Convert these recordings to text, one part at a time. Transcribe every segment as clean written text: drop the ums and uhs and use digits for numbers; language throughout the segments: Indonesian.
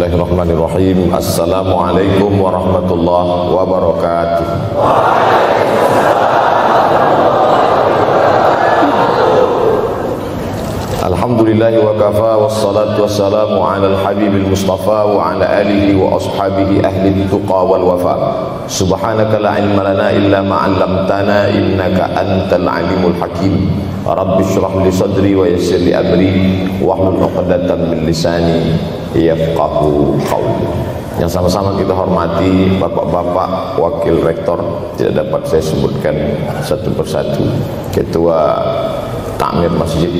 Bismillahirrahmanirrahim. Assalamualaikum warahmatullahi wabarakatuh. Alhamdulillahi wa kafa, wassalatu wassalamu ala al-habibil mustafa wa ala alihi wa ashabihi ahli tuqa wal wafa. Subhanaka la ilma lana illa ma 'allamtana innaka antal alimul hakim. Rabbi shrah li sadri wa yassir li amri wahlul 'uqdatam min lisani yafqahu qawli. Yang sama-sama kita hormati bapak-bapak wakil rektor, tidak dapat saya sebutkan satu persatu, ketua takmir masjid,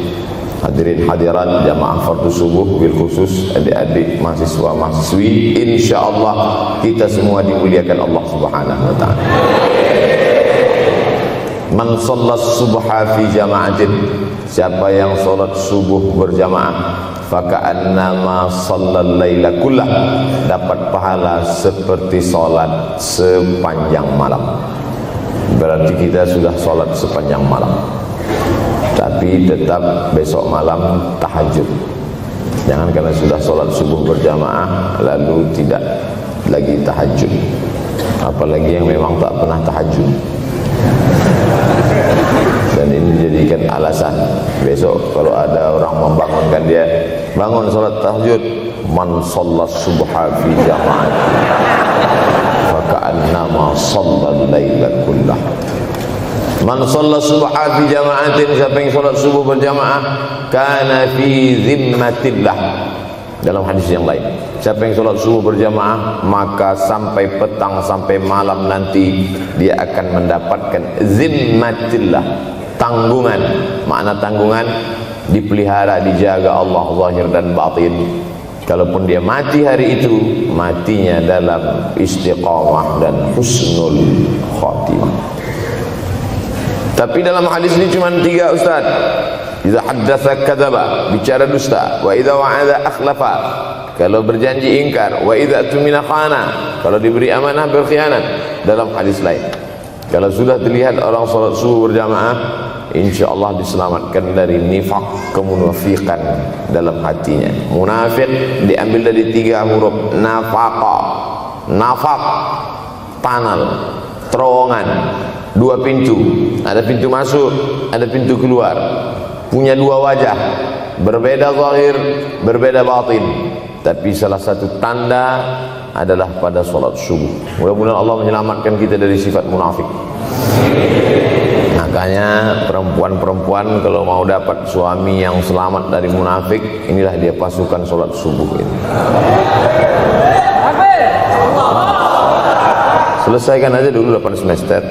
hadirin hadirat jamaah fardu subuh, bil khusus adik-adik mahasiswa mahasiswi, insyaallah kita semua dimuliakan Allah Subhanahu wa taala. Man shallas subha fi jama'atin, siapa yang salat subuh berjamaah, faka'annama shallal laila kullah, dapat pahala seperti salat sepanjang malam. Berarti kita sudah salat sepanjang malam, tapi tetap besok malam tahajud. Jangan karena sudah sholat subuh berjamaah lalu tidak lagi tahajud, apalagi yang memang tak pernah tahajud, dan ini dijadikan alasan besok kalau ada orang membangunkan dia, bangun sholat tahajud. Man shallas subha fi jama'ah faka'annama shallal laila kullah. Man shalla subha fi jama'atin, siapa yang salat subuh berjamaah, kana fi zimmatillah. Dalam hadis yang lain, siapa yang salat subuh berjamaah, maka sampai petang sampai malam nanti dia akan mendapatkan zimmatillah, tanggungan. Makna tanggungan, dipelihara, dijaga Allah zahir dan batin. Kalaupun dia mati hari itu, matinya dalam istiqamah dan husnul khatimah. Tapi dalam hadis ini cuma 3 ustaz. Idza haddatsa kadzaba, bicara dusta. Wa idza wa'ada akhlafa, kalau berjanji ingkar. Wa idza tumina khana, kalau diberi amanah berkhianat. Dalam hadis lain, kalau sudah terlihat orang salat subuh berjamaah, insyaallah diselamatkan dari nifaq, kemunafikan dalam hatinya. Munafik diambil dari 3 huruf nafaqa. Nafaq, panal, terowongan, 2 pintu, ada pintu masuk, ada pintu keluar, punya 2 wajah, berbeda zahir, berbeda batin. Tapi salah satu tanda adalah pada sholat subuh. Mudah-mudahan Allah menyelamatkan kita dari sifat munafik. Makanya perempuan-perempuan kalau mau dapat suami yang selamat dari munafik, inilah dia pasukan sholat subuh ini. Selesaikan aja dulu 8 semester.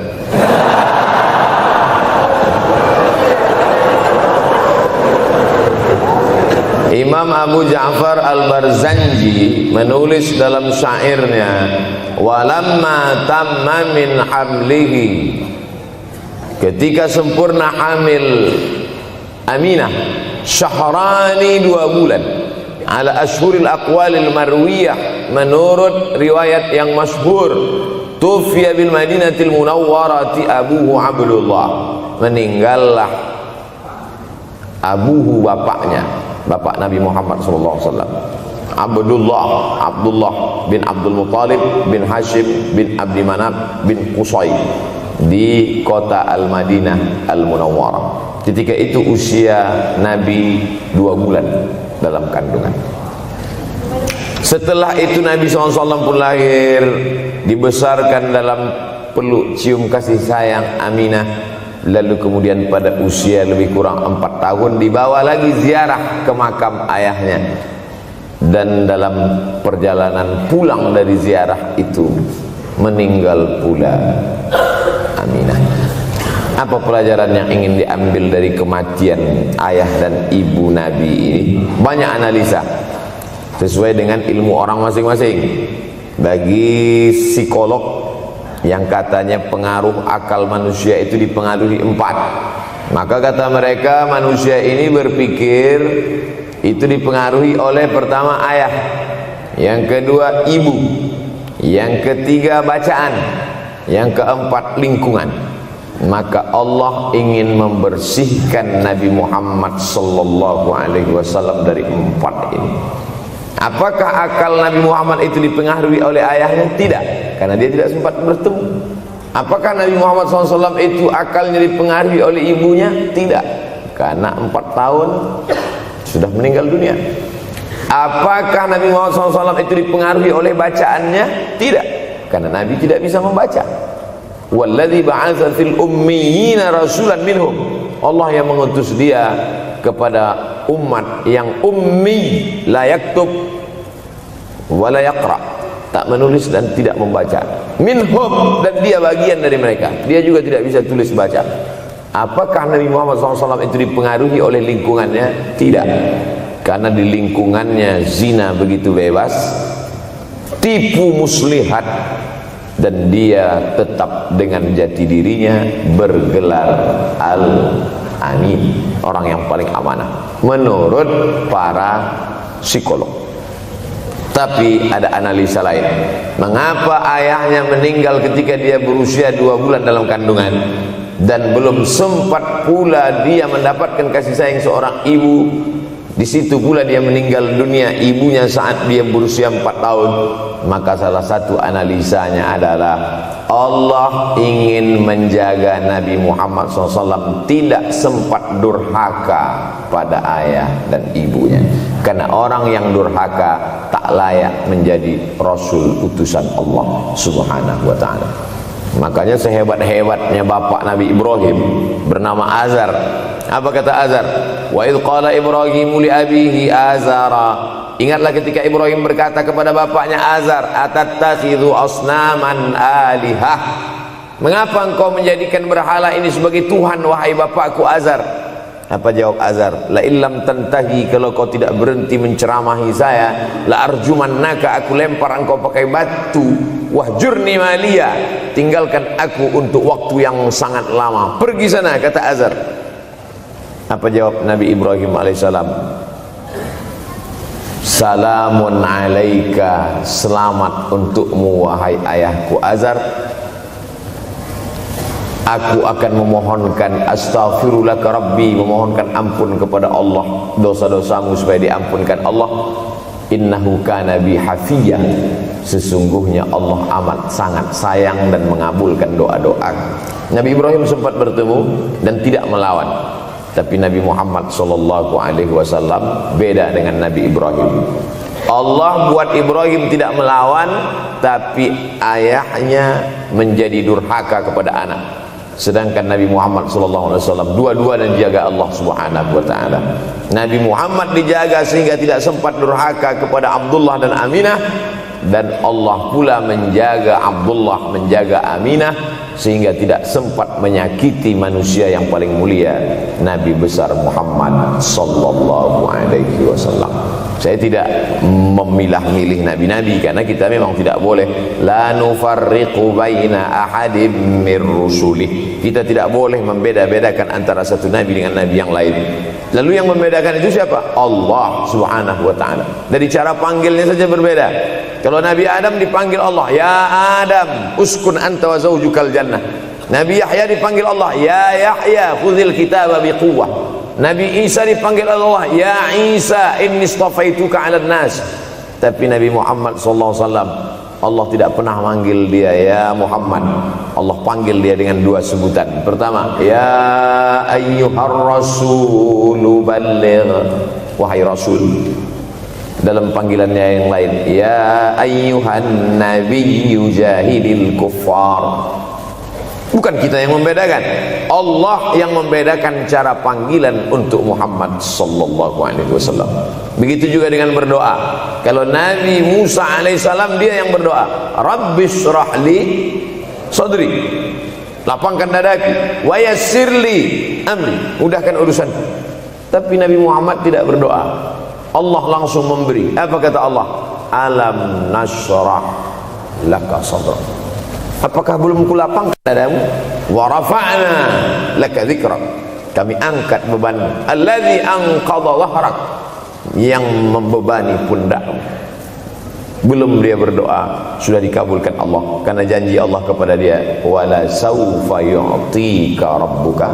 Imam Abu Ja'far Al-Barzanji menulis dalam syairnya, walamma tamma min hamlihi, ketika sempurna hamil Aminah, syahrani 2 bulan, ala ashhuril aqwalil marwiyah, menurut riwayat yang masyhur, tufiya bil Madinatil Munawwarati abuhu Abdullah, meninggallah abuhu, bapaknya, bapak Nabi Muhammad SAW, Abdullah bin Abdul Muttalib bin Hashim bin Abdi Manaf bin Qusay, di kota Al-Madinah Al-Munawwarah. Ketika itu usia Nabi 2 bulan dalam kandungan. Setelah itu Nabi SAW pun lahir, dibesarkan dalam peluk cium kasih sayang Aminah. Lalu kemudian pada usia lebih kurang 4 tahun dibawa lagi ziarah ke makam ayahnya. Dan dalam perjalanan pulang dari ziarah itu meninggal pula Aminah. Apa pelajaran yang ingin diambil dari kematian ayah dan ibu Nabi ini? Banyak analisa sesuai dengan ilmu orang masing-masing. Bagi psikolog yang katanya pengaruh akal manusia itu dipengaruhi 4, maka kata mereka manusia ini berpikir itu dipengaruhi oleh pertama ayah, yang kedua ibu, yang ketiga bacaan, yang keempat lingkungan. Maka Allah ingin membersihkan Nabi Muhammad sallallahu alaihi wasallam dari 4 ini. Apakah akal Nabi Muhammad itu dipengaruhi oleh ayahnya? Tidak, karena dia tidak sempat bertemu. Apakah Nabi Muhammad SAW itu akalnya dipengaruhi oleh ibunya? Tidak, karena 4 tahun sudah meninggal dunia. Apakah Nabi Muhammad SAW itu dipengaruhi oleh bacaannya? Tidak, karena Nabi tidak bisa membaca. Walladzi ba'atsa fil ummiyina rasulan minhum. Allah yang mengutus dia kepada umat yang ummi, la yaktub wa la yaqra, tak menulis dan tidak membaca. Minhum, dan dia bagian dari mereka, dia juga tidak bisa tulis baca. Apakah Nabi Muhammad SAW itu dipengaruhi oleh lingkungannya? Tidak, karena di lingkungannya zina begitu bebas, tipu muslihat, dan dia tetap dengan jati dirinya bergelar Al-Amin, orang yang paling amanah menurut para psikolog. Tapi ada analisa lain. Mengapa ayahnya meninggal ketika dia berusia 2 bulan dalam kandungan, dan belum sempat pula dia mendapatkan kasih sayang seorang ibu? Di situ pula dia meninggal dunia, ibunya saat dia berusia 4 tahun. Maka salah satu analisanya adalah Allah ingin menjaga Nabi Muhammad SAW tidak sempat durhaka pada ayah dan ibunya, karena orang yang durhaka tak layak menjadi Rasul utusan Allah Subhanahu wa ta'ala. Makanya sehebat-hebatnya bapak Nabi Ibrahim bernama Azar. Apa kata Azar? Wa idh qala Ibrahimu li abihi Azara. Ingatlah ketika Ibrahim berkata kepada bapaknya Azar, atattakhidhu asnaman alihah. Mengapa engkau menjadikan berhala ini sebagai Tuhan, wahai bapakku Azar? Apa jawab Azar? La illam tantahi, kalau kau tidak berhenti menceramahi saya, la arjumannaka, aku lempar engkau pakai batu. Wahjurni maliya, tinggalkan aku untuk waktu yang sangat lama. Pergi sana, kata Azar. Apa jawab Nabi Ibrahim alaihissalam? Salamun alaika, selamat untukmu wahai ayahku Azar. Aku akan memohonkan astaghfirulaka rabbi, memohonkan ampun kepada Allah dosa-dosamu supaya diampunkan Allah. Innahu kana bi hafiyya, sesungguhnya Allah amat sangat sayang dan mengabulkan doa-doa. Nabi Ibrahim sempat bertemu dan tidak melawan. Tapi Nabi Muhammad SAW beda dengan Nabi Ibrahim. Allah buat Ibrahim tidak melawan, tapi ayahnya menjadi durhaka kepada anak. Sedangkan Nabi Muhammad SAW dua-dua dan dijaga Allah Subhanahu wa ta'ala. Nabi Muhammad dijaga sehingga tidak sempat durhaka kepada Abdullah dan Aminah, dan Allah pula menjaga Abdullah, menjaga Aminah, sehingga tidak sempat menyakiti manusia yang paling mulia, Nabi besar Muhammad sallallahu alaihi wasallam. Saya tidak memilah-milih nabi-nabi, karena kita memang tidak boleh la nufarriqu baina ahadim mir rusulih. Kita tidak boleh membeda-bedakan antara satu nabi dengan nabi yang lain. Lalu yang membedakan itu siapa? Allah Subhanahu wa ta'ala. Dari cara panggilnya saja berbeda. Kalau Nabi Adam dipanggil Allah, ya Adam uskun anta wa zawjukal jannah. Nabi Yahya dipanggil Allah, ya Yahya khudhil kitaba biquwwah. Nabi Isa dipanggil Allah, ya Isa inni istafaituka 'alan nas. Tapi Nabi Muhammad sallallahu alaihi wasallam, Allah tidak pernah manggil dia ya Muhammad. Allah panggil dia dengan 2 sebutan. Pertama, ya ayyuhar rasulu balligh, wahai rasul. Dalam panggilannya yang lain, ya ayyuhan nabiyyu jahidil kuffar. Bukan kita yang membedakan, Allah yang membedakan cara panggilan untuk Muhammad sallallahu alaihi wasallam. Begitu juga dengan berdoa. Kalau Nabi Musa alaihissalam, dia yang berdoa, Rabbis shrahli sadri, lapangkan dadaku, wa yassirli amri, mudahkan urusan. Tapi Nabi Muhammad tidak berdoa, Allah langsung memberi. Apa kata Allah? Alam nashrah laka sadrak. Apakah belum kulapangkan dadamu? Wa rafa'na laka dzikrak, kami angkat beban. Alladzi anqadha dhahrak, yang membebani pundakmu. Belum dia berdoa, sudah dikabulkan Allah, karena janji Allah kepada dia, wala saufa yu'tika rabbuka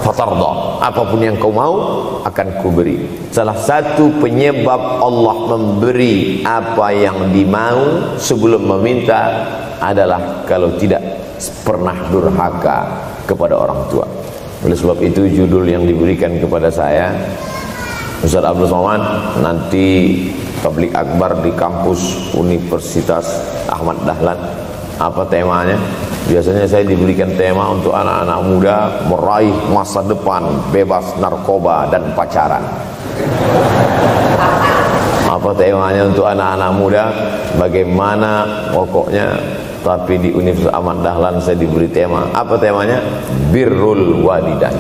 fatarda, apapun yang kau mau akan kuberi. Salah satu penyebab Allah memberi apa yang dimau sebelum meminta adalah kalau tidak pernah durhaka kepada orang tua. Oleh sebab itu judul yang diberikan kepada saya, Ustaz Abdul Somad, nanti tablik akbar di kampus Universitas Ahmad Dahlan, apa temanya? Biasanya saya diberikan tema untuk anak-anak muda meraih masa depan bebas narkoba dan pacaran. Apa temanya untuk anak-anak muda? Bagaimana pokoknya. Tapi di Universitas Ahmad Dahlan saya diberi tema. Apa temanya? Birrul walidain.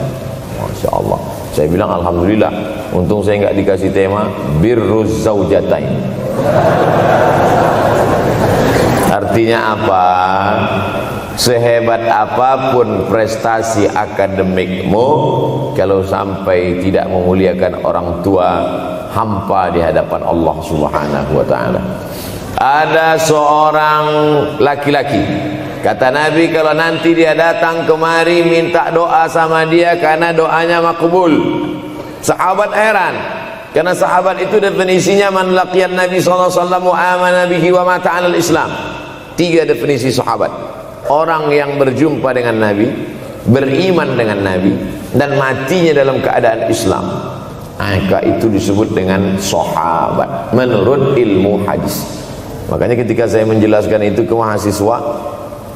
Masya Allah. Saya bilang alhamdulillah, untung saya nggak dikasih tema birruz zaujatain. Artinya apa? Sehebat apapun prestasi akademikmu, kalau sampai tidak memuliakan orang tua, hampa di hadapan Allah Subhanahu wa taala. Ada seorang laki-laki, kata Nabi, kalau nanti dia datang kemari minta doa sama dia karena doanya makbul. Sahabat heran, karena sahabat itu definisinya man laqiyan Nabi sallallahu alaihi wasallam wa amana bihi wa mata 'alal Islam. 3 definisi sahabat: orang yang berjumpa dengan Nabi, beriman dengan Nabi, dan matinya dalam keadaan Islam. Maka itu disebut dengan sahabat menurut ilmu hadis. Makanya ketika saya menjelaskan itu ke mahasiswa,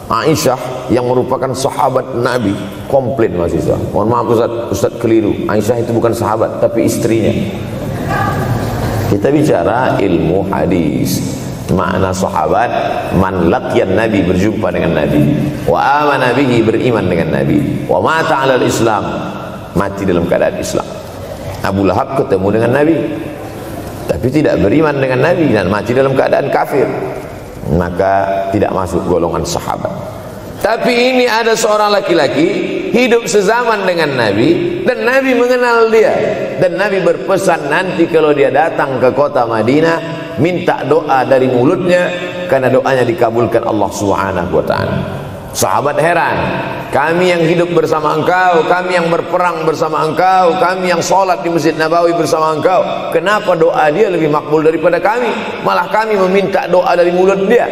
Aisyah yang merupakan sahabat Nabi, komplain mahasiswa, mohon maaf Ustaz keliru, Aisyah itu bukan sahabat tapi istrinya. Kita bicara ilmu hadis. Makna sahabat, man laqiyan Nabi, berjumpa dengan Nabi, wa amana bihi, beriman dengan Nabi, wa mata 'alal Islam, mati dalam keadaan Islam. Abu Lahab ketemu dengan Nabi tapi tidak beriman dengan Nabi dan mati dalam keadaan kafir, maka tidak masuk golongan sahabat. Tapi ini ada seorang laki-laki hidup sezaman dengan Nabi dan Nabi mengenal dia, dan Nabi berpesan nanti kalau dia datang ke kota Madinah minta doa dari mulutnya karena doanya dikabulkan Allah Subhanahu wa taala. Sahabat heran, kami yang hidup bersama engkau, kami yang berperang bersama engkau, kami yang sholat di Masjid Nabawi bersama engkau, kenapa doa dia lebih makbul daripada kami? Malah kami meminta doa dari mulut dia.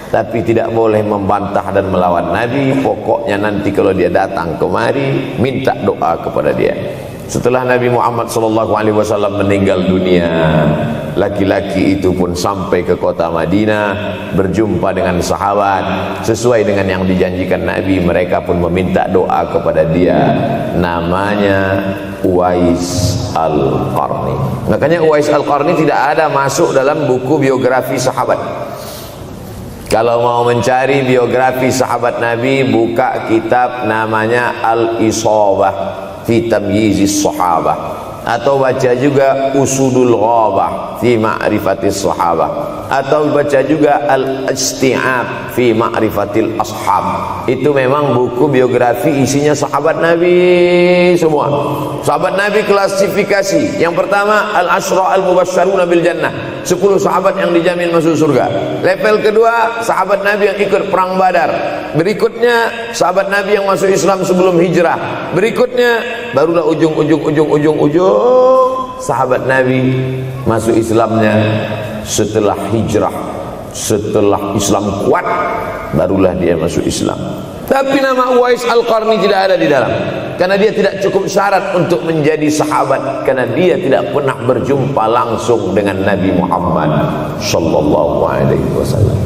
Tapi tidak boleh membantah dan melawan Nabi. Pokoknya nanti kalau dia datang kemari minta doa kepada dia. Setelah Nabi Muhammad SAW meninggal dunia, laki-laki itu pun sampai ke kota Madinah, berjumpa dengan sahabat. Sesuai dengan yang dijanjikan Nabi, mereka pun meminta doa kepada dia. Namanya Uwais Al-Qarni. Makanya Uwais Al-Qarni tidak ada masuk dalam buku biografi sahabat. Kalau mau mencari biografi sahabat Nabi, buka kitab namanya Al-Isabah fi Tamyizis Sahabah, atau baca juga Usudul Ghabah fi Ma'rifatis Sahabah, atau baca juga Al-Isti'ab fi Ma'rifatil Ashab. Itu memang buku biografi isinya sahabat Nabi semua. Sahabat Nabi klasifikasi. Yang pertama Al-Ashra Al-Mubasysyaruna bil Jannah, 10 sahabat yang dijamin masuk surga. Level kedua sahabat Nabi yang ikut perang Badar. Berikutnya sahabat Nabi yang masuk Islam sebelum hijrah. Berikutnya barulah ujung sahabat Nabi masuk Islamnya setelah hijrah, setelah Islam kuat, barulah dia masuk Islam. Tapi nama Uwais Al-Qarni tidak ada di dalam, karena dia tidak cukup syarat untuk menjadi sahabat, karena dia tidak pernah berjumpa langsung dengan Nabi Muhammad sallallahu alaihi wasallam.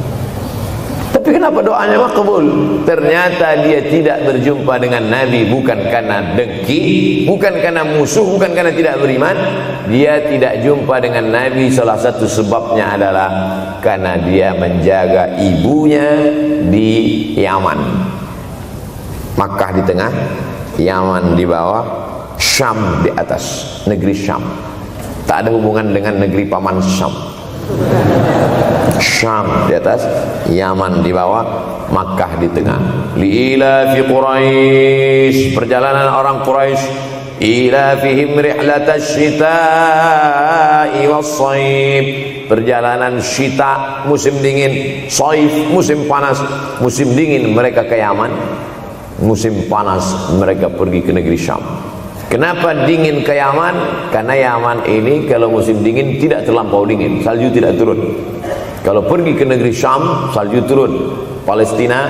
Tapi kenapa doanya makbul? Ternyata dia tidak berjumpa dengan Nabi bukan karena dengki, bukan karena musuh, bukan karena tidak beriman. Dia tidak jumpa dengan Nabi, salah satu sebabnya adalah karena dia menjaga ibunya di Yaman. Makkah di tengah, Yaman di bawah, Syam di atas, negeri Syam. Tak ada hubungan dengan negeri paman Syam. Syam di atas, Yaman di bawah, Makkah di tengah. Liila fi Quraisy, perjalanan orang Quraisy. Ila fihim rihlatash shita'i was-shaib, perjalanan syita musim dingin, shaif musim panas. Musim dingin mereka ke Yaman, musim panas mereka pergi ke negeri Syam. Kenapa dingin ke Yaman? Karena Yaman ini kalau musim dingin tidak terlampau dingin, salju tidak turun. Kalau pergi ke negeri Syam, salju turun. Palestina,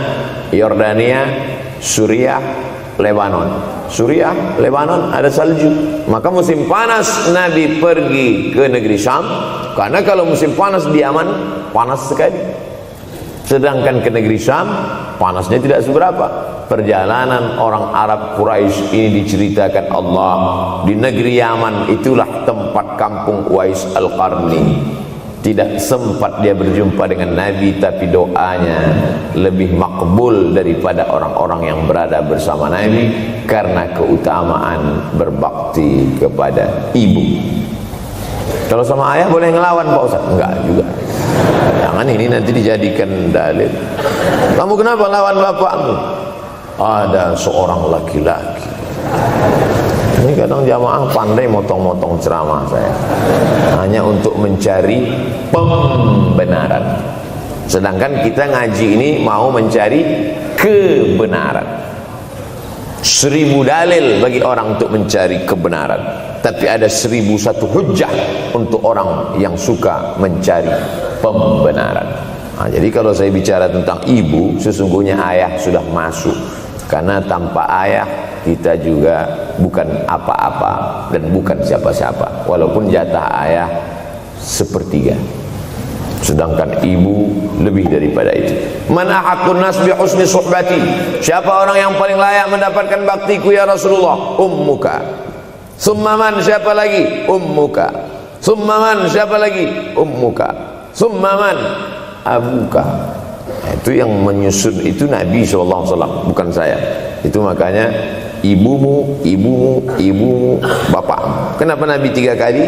Yordania, Suriah, Lebanon. Suriah, Lebanon ada salju. Maka musim panas Nabi pergi ke negeri Syam, karena kalau musim panas di Yaman panas sekali. Sedangkan ke negeri Syam panasnya tidak seberapa. Perjalanan orang Arab Quraisy ini diceritakan Allah, di negeri Yaman itulah tempat kampung Uwais Al-Qarni. Tidak sempat dia berjumpa dengan Nabi, tapi doanya lebih makbul daripada orang-orang yang berada bersama Nabi, karena keutamaan berbakti kepada ibu. Kalau sama ayah boleh ngelawan Pak Ustaz? Enggak juga. Jangan ini nanti dijadikan dalil. Kamu kenapa lawan bapakmu? Ada seorang laki-laki. Ini kadang jamaah pandai motong-motong ceramah saya, hanya untuk mencari pembenaran. Sedangkan kita ngaji ini mau mencari kebenaran. 1000 dalil bagi orang untuk mencari kebenaran, tapi ada 1001 hujjah untuk orang yang suka mencari pembenaran. Nah, jadi kalau saya bicara tentang ibu, sesungguhnya ayah sudah masuk, karena tanpa ayah kita juga bukan apa-apa dan bukan siapa-siapa, walaupun jatah ayah sepertiga, sedangkan ibu lebih daripada itu. Man ahaqqun nas bi husni suhbati, siapa orang yang paling layak mendapatkan baktiku ya Rasulullah? Ummuka. Summa man, siapa lagi? Ummuka. Summa man, siapa lagi? Ummuka. Summa man, abuka. Itu yang menyusun itu Nabi SAW, bukan saya. Itu makanya ibumu, ibumu, ibumu, bapakmu. Kenapa Nabi 3 kali?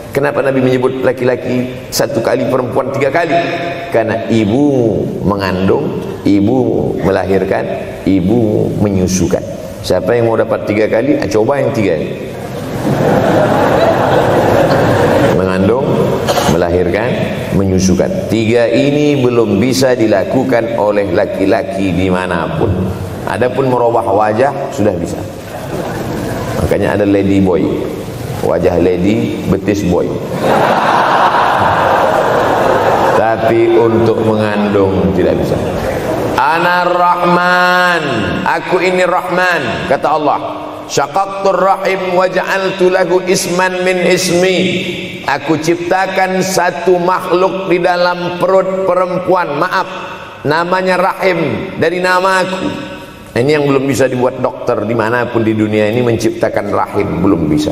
Kenapa Nabi menyebut laki-laki 1 kali, perempuan 3 kali? Karena ibumu mengandung, ibumu melahirkan, ibumu menyusukan. Siapa yang mau dapat 3 kali? Coba yang 3 ini. Mengandung, melahirkan, menyusukan. 3 ini belum bisa dilakukan oleh laki-laki dimanapun. Adapun merubah wajah sudah bisa. Makanya ada lady boy, wajah lady, betis boy. Tapi untuk mengandung tidak bisa. Ana Rahman, aku ini Rahman, kata Allah. Syaqaqtur rahim wa ja'altu lahu isman min ismi. Aku ciptakan satu makhluk di dalam perut perempuan, maaf, namanya rahim, dari namaku. Ini yang belum bisa dibuat dokter dimanapun di dunia ini, menciptakan rahim, belum bisa.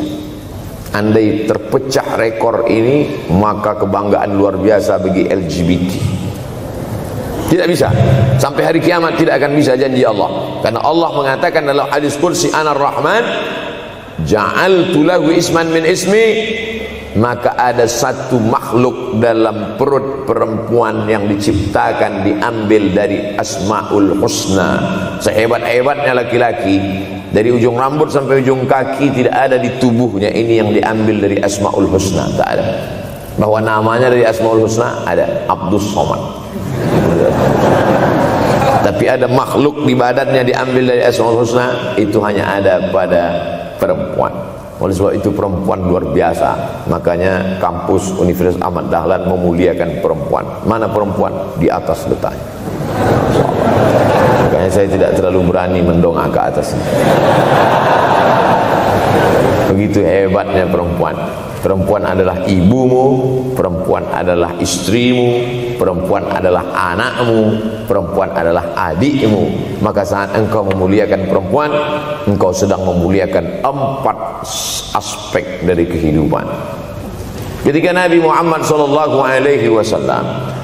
Andai terpecah rekor ini, maka kebanggaan luar biasa bagi LGBT. Tidak bisa, sampai hari kiamat tidak akan bisa, janji Allah. Karena Allah mengatakan dalam hadis kursi, Anar Rahman ja'altu lahu isman min ismi. Maka ada satu makhluk dalam perut perempuan yang diciptakan, diambil dari Asmaul Husna. Sehebat-hebatnya laki-laki, dari ujung rambut sampai ujung kaki tidak ada di tubuhnya ini yang diambil dari Asmaul Husna, tak ada. Bahwa namanya dari Asmaul Husna ada, Abdus Somad. Tapi ada makhluk di badannya diambil dari Asmaul Husna, itu hanya ada pada perempuan. Oleh sebab itu perempuan luar biasa. Makanya kampus Universitas Ahmad Dahlan memuliakan perempuan. Mana perempuan? Di atas letaknya. Makanya saya tidak terlalu berani mendongak ke atas. Begitu hebatnya perempuan. Perempuan adalah ibumu, perempuan adalah istrimu, perempuan adalah anakmu, perempuan adalah adikmu. Maka saat engkau memuliakan perempuan, engkau sedang memuliakan 4 aspek dari kehidupan. Ketika Nabi Muhammad SAW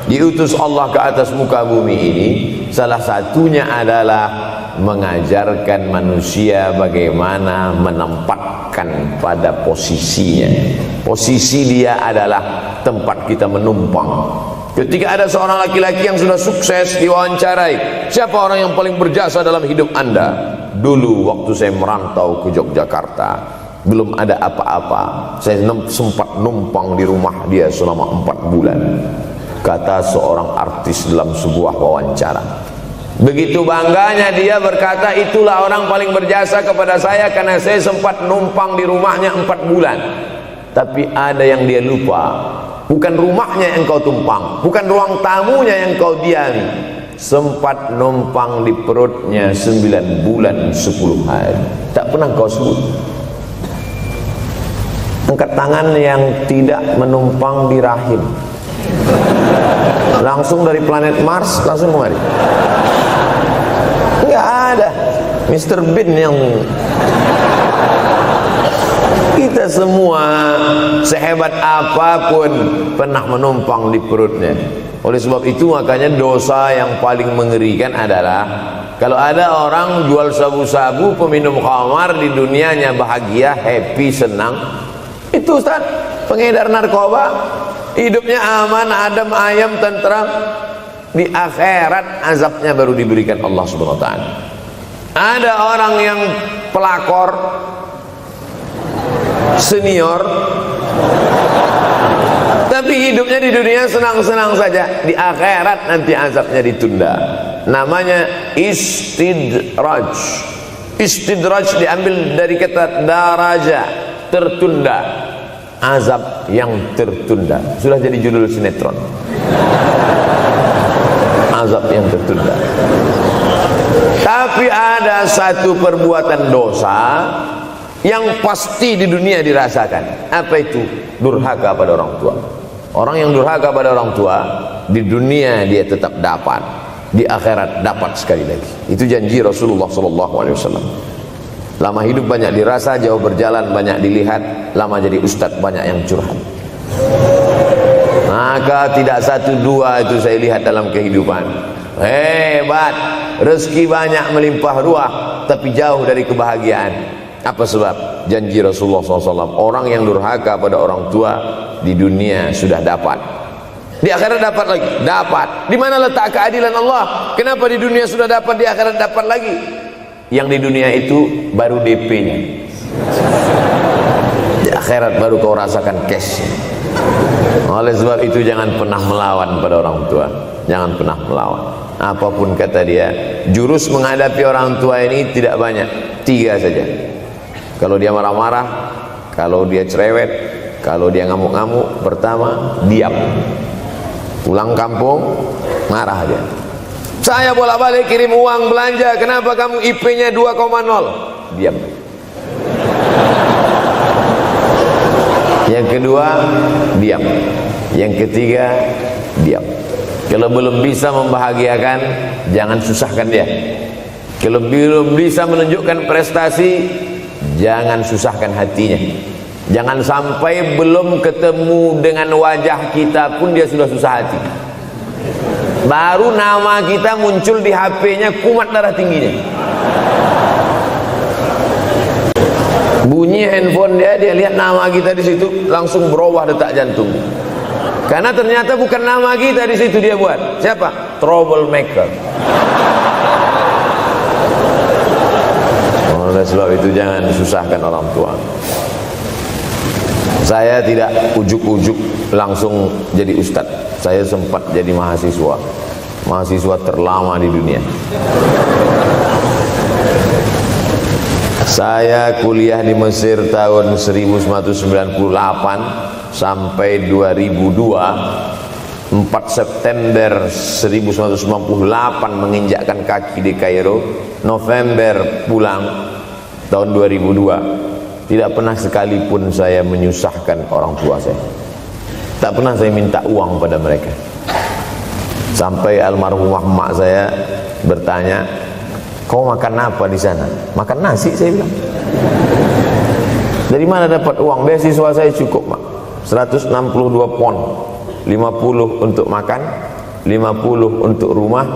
diutus Allah ke atas muka bumi ini, salah satunya adalah mengajarkan manusia bagaimana menempatkan pada posisinya. Posisi dia adalah tempat kita menumpang. Ketika ada seorang laki-laki yang sudah sukses diwawancarai, siapa orang yang paling berjasa dalam hidup Anda? Dulu waktu saya merantau ke Yogyakarta, belum ada apa-apa, saya sempat numpang di rumah dia selama 4 bulan. Kata seorang artis dalam sebuah wawancara, Begitu bangganya dia berkata, itulah orang paling berjasa kepada saya karena saya sempat numpang di rumahnya 4 bulan. Tapi ada yang dia lupa, bukan rumahnya yang kau tumpang, bukan ruang tamunya yang kau diami, sempat numpang di perutnya 9 bulan 10 hari. Tak pernah kau sebut. Angkat tangan yang tidak menumpang di rahim, langsung dari planet Mars langsung kemari. Enggak ada. Mr. Bean yang kita semua sehebat apapun pernah menumpang di perutnya. Oleh sebab itu makanya dosa yang paling mengerikan adalah kalau ada orang jual sabu-sabu, peminum khamar, di dunianya bahagia, happy, senang. Itu Ustaz, pengedar narkoba, hidupnya aman, adem, ayam, tentram. Di akhirat azabnya baru diberikan Allah Subhanahu wa taala. Ada orang yang pelakor senior, tapi hidupnya di dunia senang-senang saja. Di akhirat nanti azabnya ditunda. Namanya istidraj. Istidraj diambil dari kata daraja, tertunda. Azab yang tertunda. Sudah jadi judul sinetron. Azab yang tertunda. Tapi ada satu perbuatan dosa yang pasti di dunia dirasakan. Apa itu? Durhaka pada orang tua. Orang yang durhaka pada orang tua, di dunia dia tetap dapat, di akhirat dapat sekali lagi. Itu janji Rasulullah SAW. Lama hidup banyak dirasa, jauh berjalan banyak dilihat, lama jadi ustadz banyak yang curhat. Maka tidak 1 2 itu saya lihat dalam kehidupan. Hebat, rezeki banyak melimpah ruah, tapi jauh dari kebahagiaan. Apa sebab? Janji Rasulullah SAW. Orang yang durhaka pada orang tua di dunia sudah dapat, di akhirat dapat lagi. Dapat. Di mana letak keadilan Allah? Kenapa di dunia sudah dapat, di akhirat dapat lagi? Yang di dunia itu baru DP-nya, di akhirat baru kau rasakan cash. Oleh sebab itu jangan pernah melawan pada orang tua. Jangan pernah melawan. Apapun kata dia, jurus menghadapi orang tua ini tidak banyak, 3 saja. Kalau dia marah-marah, kalau dia cerewet, kalau dia ngamuk-ngamuk, pertama diam. Pulang kampung marah aja. Saya bolak-balik kirim uang belanja, kenapa kamu IP-nya 2,0? Diam. Yang kedua, diam. Yang ketiga, diam. Kalau belum bisa membahagiakan, jangan susahkan dia. Kalau belum bisa menunjukkan prestasi, jangan susahkan hatinya. Jangan sampai belum ketemu dengan wajah kita pun dia sudah susah hati. Baru nama kita muncul di HP-nya, kumat darah tingginya. Bunyi handphone dia lihat nama kita di situ, langsung berubah detak jantung. Karena ternyata bukan nama kita di situ dia buat. Siapa? Troublemaker. Oleh sebab itu jangan susahkan orang tua. Saya tidak ujuk-ujuk langsung jadi ustadz. Saya sempat jadi mahasiswa terlama di dunia. Saya kuliah di Mesir tahun 1998 sampai 2002. 4 September 1998 menginjakkan kaki di Kairo. November pulang tahun 2002. Tidak pernah sekalipun saya menyusahkan orang tua saya. Tak pernah saya minta uang pada mereka. Sampai almarhumah emak saya bertanya, kau makan apa di sana? Makan nasi, saya bilang. Dari mana dapat uang? Beasiswa saya cukup, mak. 162 pon. 50 untuk makan, 50 untuk rumah,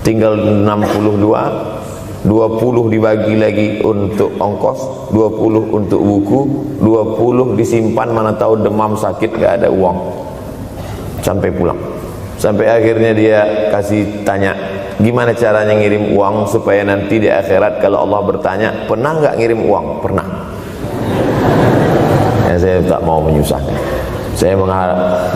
tinggal 62. 20 dibagi lagi untuk ongkos, 20 untuk buku, 20 disimpan, mana tahu demam sakit gak ada uang. Sampai pulang. Sampai akhirnya dia kasih tanya, gimana caranya ngirim uang supaya nanti di akhirat kalau Allah bertanya, pernah gak ngirim uang? Pernah. Ya, saya tak mau menyusahkan. Saya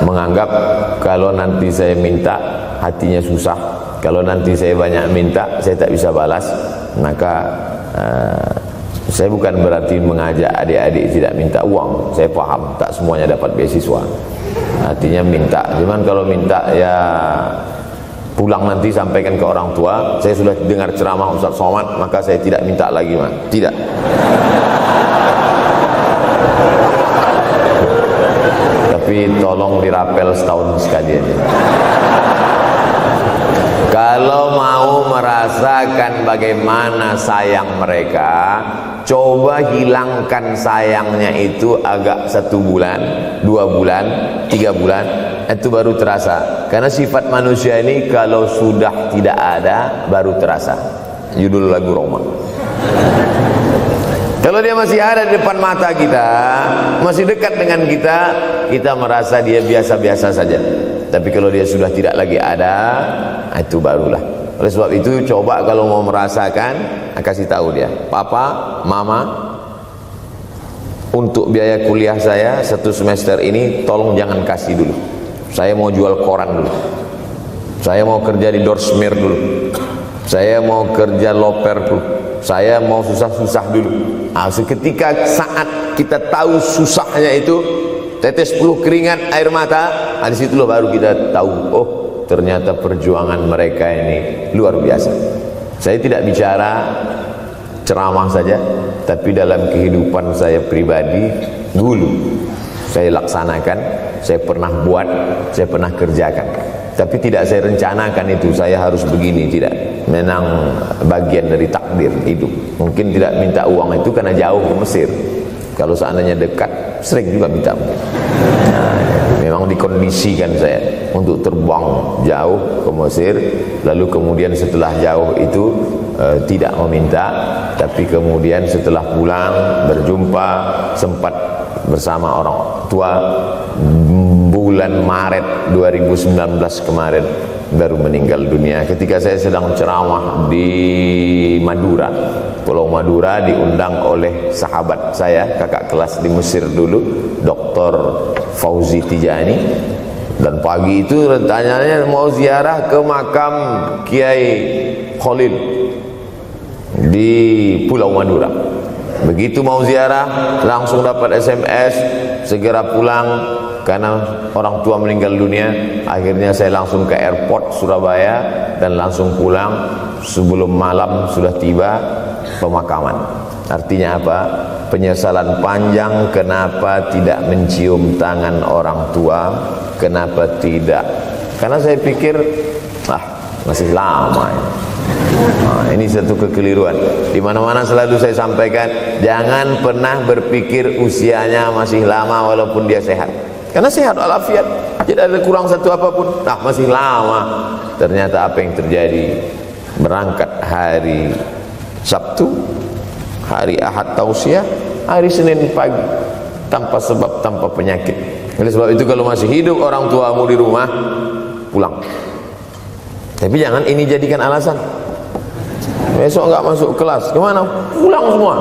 menganggap kalau nanti saya minta hatinya susah, kalau nanti saya banyak minta saya tak bisa balas, maka saya bukan berarti mengajak adik-adik tidak minta uang. Saya paham tak semuanya dapat beasiswa, artinya minta. Cuman kalau minta ya pulang nanti sampaikan ke orang tua, saya sudah dengar ceramah Ustaz Somad maka saya tidak minta lagi, mah. Tidak. Tapi tolong dirapel setahun sekali aja. Kalau mau merasakan bagaimana sayang mereka, coba hilangkan sayangnya itu agak 1 bulan, 2 bulan, 3 bulan, itu baru terasa. Karena sifat manusia ini kalau sudah tidak ada baru terasa. Judul lagu Roma. Kalau dia masih ada di depan mata kita, masih dekat dengan kita, kita merasa dia biasa-biasa saja. Tapi kalau dia sudah tidak lagi ada, itu barulah. Oleh sebab itu coba kalau mau merasakan, kasih tahu dia, papa, mama, untuk biaya kuliah saya 1 semester ini tolong jangan kasih dulu. Saya mau jual koran dulu. Saya mau kerja di Dorsmir dulu. Saya mau kerja loper dulu. Saya mau susah-susah dulu. Nah, seketika saat kita tahu susahnya itu, tetes peluh keringat, air mata, di situ loh baru kita tahu, oh ternyata perjuangan mereka ini luar biasa. Saya tidak bicara ceramah saja, tapi dalam kehidupan saya pribadi dulu saya laksanakan, saya pernah buat, saya pernah kerjakan. Tapi tidak saya rencanakan itu, saya harus begini, tidak. Memang bagian dari takdir hidup. Mungkin tidak minta uang itu karena jauh ke Mesir. Kalau seandainya dekat, sering juga minta. Nah, memang dikondisikan saya untuk terbang jauh ke Mesir, lalu kemudian setelah jauh itu tidak meminta, tapi kemudian setelah pulang berjumpa, sempat bersama orang tua. Bulan Maret 2019 kemarin baru meninggal dunia ketika saya sedang ceramah di Madura, Pulau Madura, diundang oleh sahabat saya, kakak kelas di Mesir dulu, Dr. Fauzi Tijani. Dan pagi itu rencananya mau ziarah ke makam Kiai Khalil di Pulau Madura. Begitu mau ziarah langsung dapat SMS segera pulang karena orang tua meninggal dunia. Akhirnya saya langsung ke airport Surabaya dan langsung pulang. Sebelum malam sudah tiba pemakaman. Artinya apa? Penyesalan panjang, kenapa tidak mencium tangan orang tua, kenapa tidak. Karena saya pikir masih lama ya. Nah, ini satu kekeliruan. Di mana-mana selalu saya sampaikan, jangan pernah berpikir usianya masih lama walaupun dia sehat. Karena sehat walafiat, tidak ada kurang satu apapun. Masih lama. Ternyata apa yang terjadi? Berangkat hari Sabtu, hari Ahad tausiah, hari Senin pagi, tanpa sebab, tanpa penyakit. Oleh sebab itu kalau masih hidup orang tuamu di rumah, pulang. Tapi jangan ini jadikan alasan. Besok enggak masuk kelas, kemana? Pulang semua.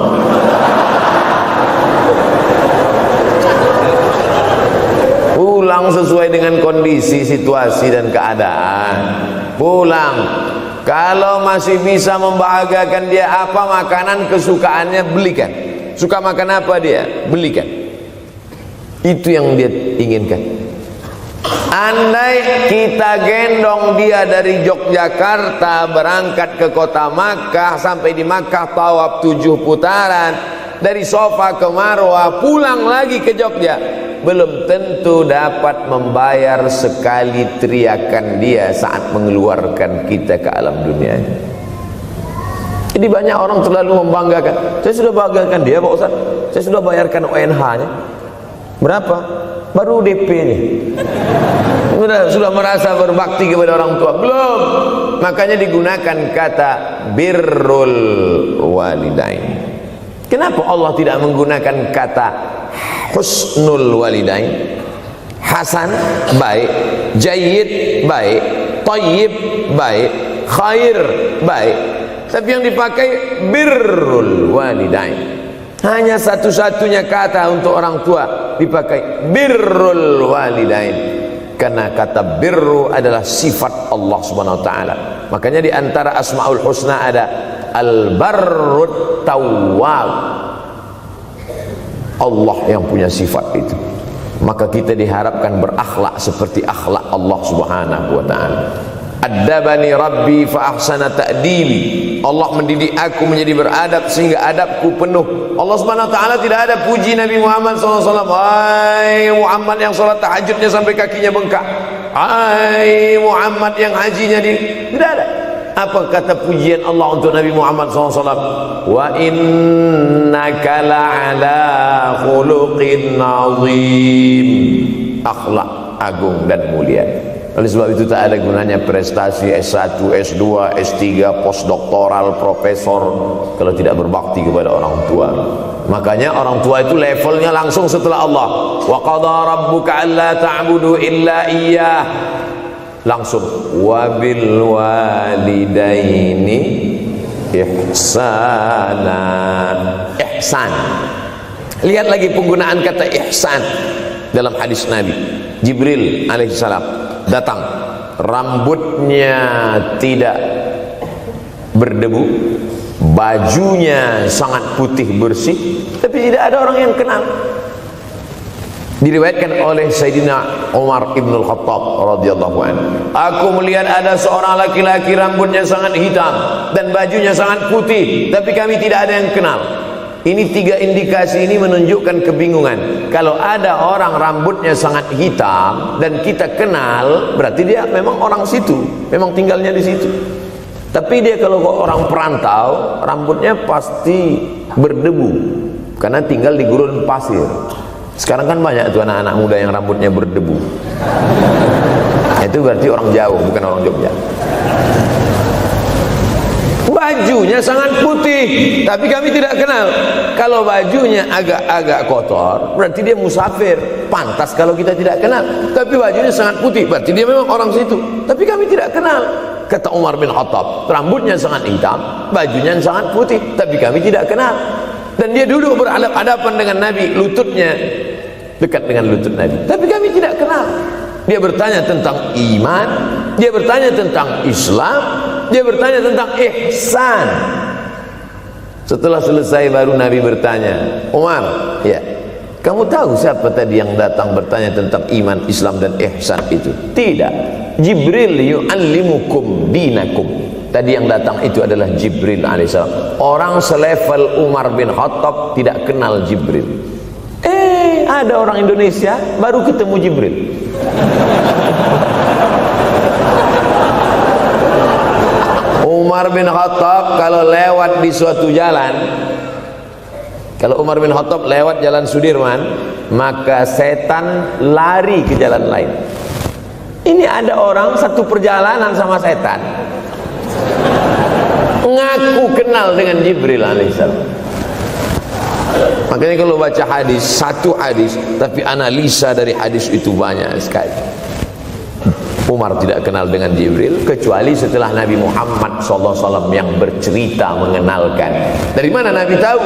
Pulang sesuai dengan kondisi, situasi dan keadaan. Pulang. Kalau masih bisa membahagiakan dia apa makanan kesukaannya, belikan. Suka makan apa dia, belikan. Itu yang dia inginkan. Andai kita gendong dia dari Yogyakarta berangkat ke kota Makkah, sampai di Makkah tawaf 7 putaran, dari Safa ke Marwah, pulang lagi ke Jogja, belum tentu dapat membayar sekali teriakan dia saat mengeluarkan kita ke alam dunia. Jadi banyak orang terlalu membanggakan. Saya sudah banggakan dia Pak Ustaz, saya sudah bayarkan ONH-nya. Berapa? Baru DP-nya. Sudah merasa berbakti kepada orang tua? Belum. Makanya digunakan kata birrul walidain. Kenapa Allah tidak menggunakan kata husnul walidain? Hasan baik, jayyid baik, thayyib baik, khair baik. Tapi yang dipakai birrul walidain. Hanya satu-satunya kata untuk orang tua dipakai birrul walidain, karena kata birru adalah sifat Allah Subhanahu wa taala. Makanya di antara Asmaul Husna ada Al-Barrut Tawwab. Allah yang punya sifat itu. Maka kita diharapkan berakhlak seperti akhlak Allah Subhanahu wa taala. Addabani Rabbi fa ahsana ta'dibi. Allah mendidik aku menjadi beradab sehingga adabku penuh. Allah Subhanahu wa taala tidak ada puji Nabi Muhammad SAW. Hai Muhammad yang salat tahajudnya sampai kakinya bengkak. Hai Muhammad yang hajinya tidak ada. Apa kata pujian Allah untuk Nabi Muhammad SAW? Wa innaka la'ala khuluqin azim. Akhlak agung dan mulia. Oleh sebab itu tak ada gunanya prestasi S1, S2, S3, postdoktoral, profesor kalau tidak berbakti kepada orang tua. Makanya orang tua itu levelnya langsung setelah Allah. Wa qadha rabbuka alla ta'budu illa iyyah. Langsung wabil walidaini ihsana. Ihsan. Lihat lagi penggunaan kata ihsan dalam hadis Nabi. Jibril alaihissalam datang, rambutnya tidak berdebu, bajunya sangat putih bersih, tapi tidak ada orang yang kenal. Diriwayatkan oleh Sayyidina Umar ibn al-Khattab radhiyallahu anhu, aku melihat ada seorang laki-laki rambutnya sangat hitam dan bajunya sangat putih, tapi kami tidak ada yang kenal. Ini tiga indikasi ini menunjukkan kebingungan. Kalau ada orang rambutnya sangat hitam dan kita kenal, berarti dia memang orang situ, memang tinggalnya di situ. Tapi dia kalau orang perantau, rambutnya pasti berdebu karena tinggal di gurun pasir. Sekarang kan banyak tuh anak-anak muda yang rambutnya berdebu. Itu berarti orang jauh, bukan orang Jogja. Bajunya sangat putih, tapi kami tidak kenal. Kalau bajunya agak-agak kotor, berarti dia musafir. Pantas kalau kita tidak kenal. Tapi bajunya sangat putih, berarti dia memang orang situ. Tapi kami tidak kenal. Kata Umar bin Khattab, rambutnya sangat hitam, bajunya sangat putih, tapi kami tidak kenal. Dan dia duduk berhadapan dengan Nabi, lututnya dekat dengan lutut Nabi, tapi kami tidak kenal. Dia bertanya tentang iman, dia bertanya tentang Islam, dia bertanya tentang ihsan. Setelah selesai baru Nabi bertanya, Umar, ya, kamu tahu siapa tadi yang datang bertanya tentang iman, Islam dan ihsan itu? Tidak. Jibril yu'allimukum dinakum. Tadi yang datang itu adalah Jibril alaihissalam. Orang selevel Umar bin Khattab tidak kenal Jibril. Ada orang Indonesia baru ketemu Jibril. Umar bin Khattab kalau lewat di suatu jalan, kalau Umar bin Khattab lewat jalan Sudirman, maka setan lari ke jalan lain. Ini ada orang satu perjalanan sama setan, ngaku kenal dengan Jibril alaihissalam. Makanya kalau baca hadis, satu hadis, tapi analisa dari hadis itu banyak sekali. Umar tidak kenal dengan Jibril kecuali setelah Nabi Muhammad SAW yang bercerita mengenalkan. Dari mana Nabi tahu?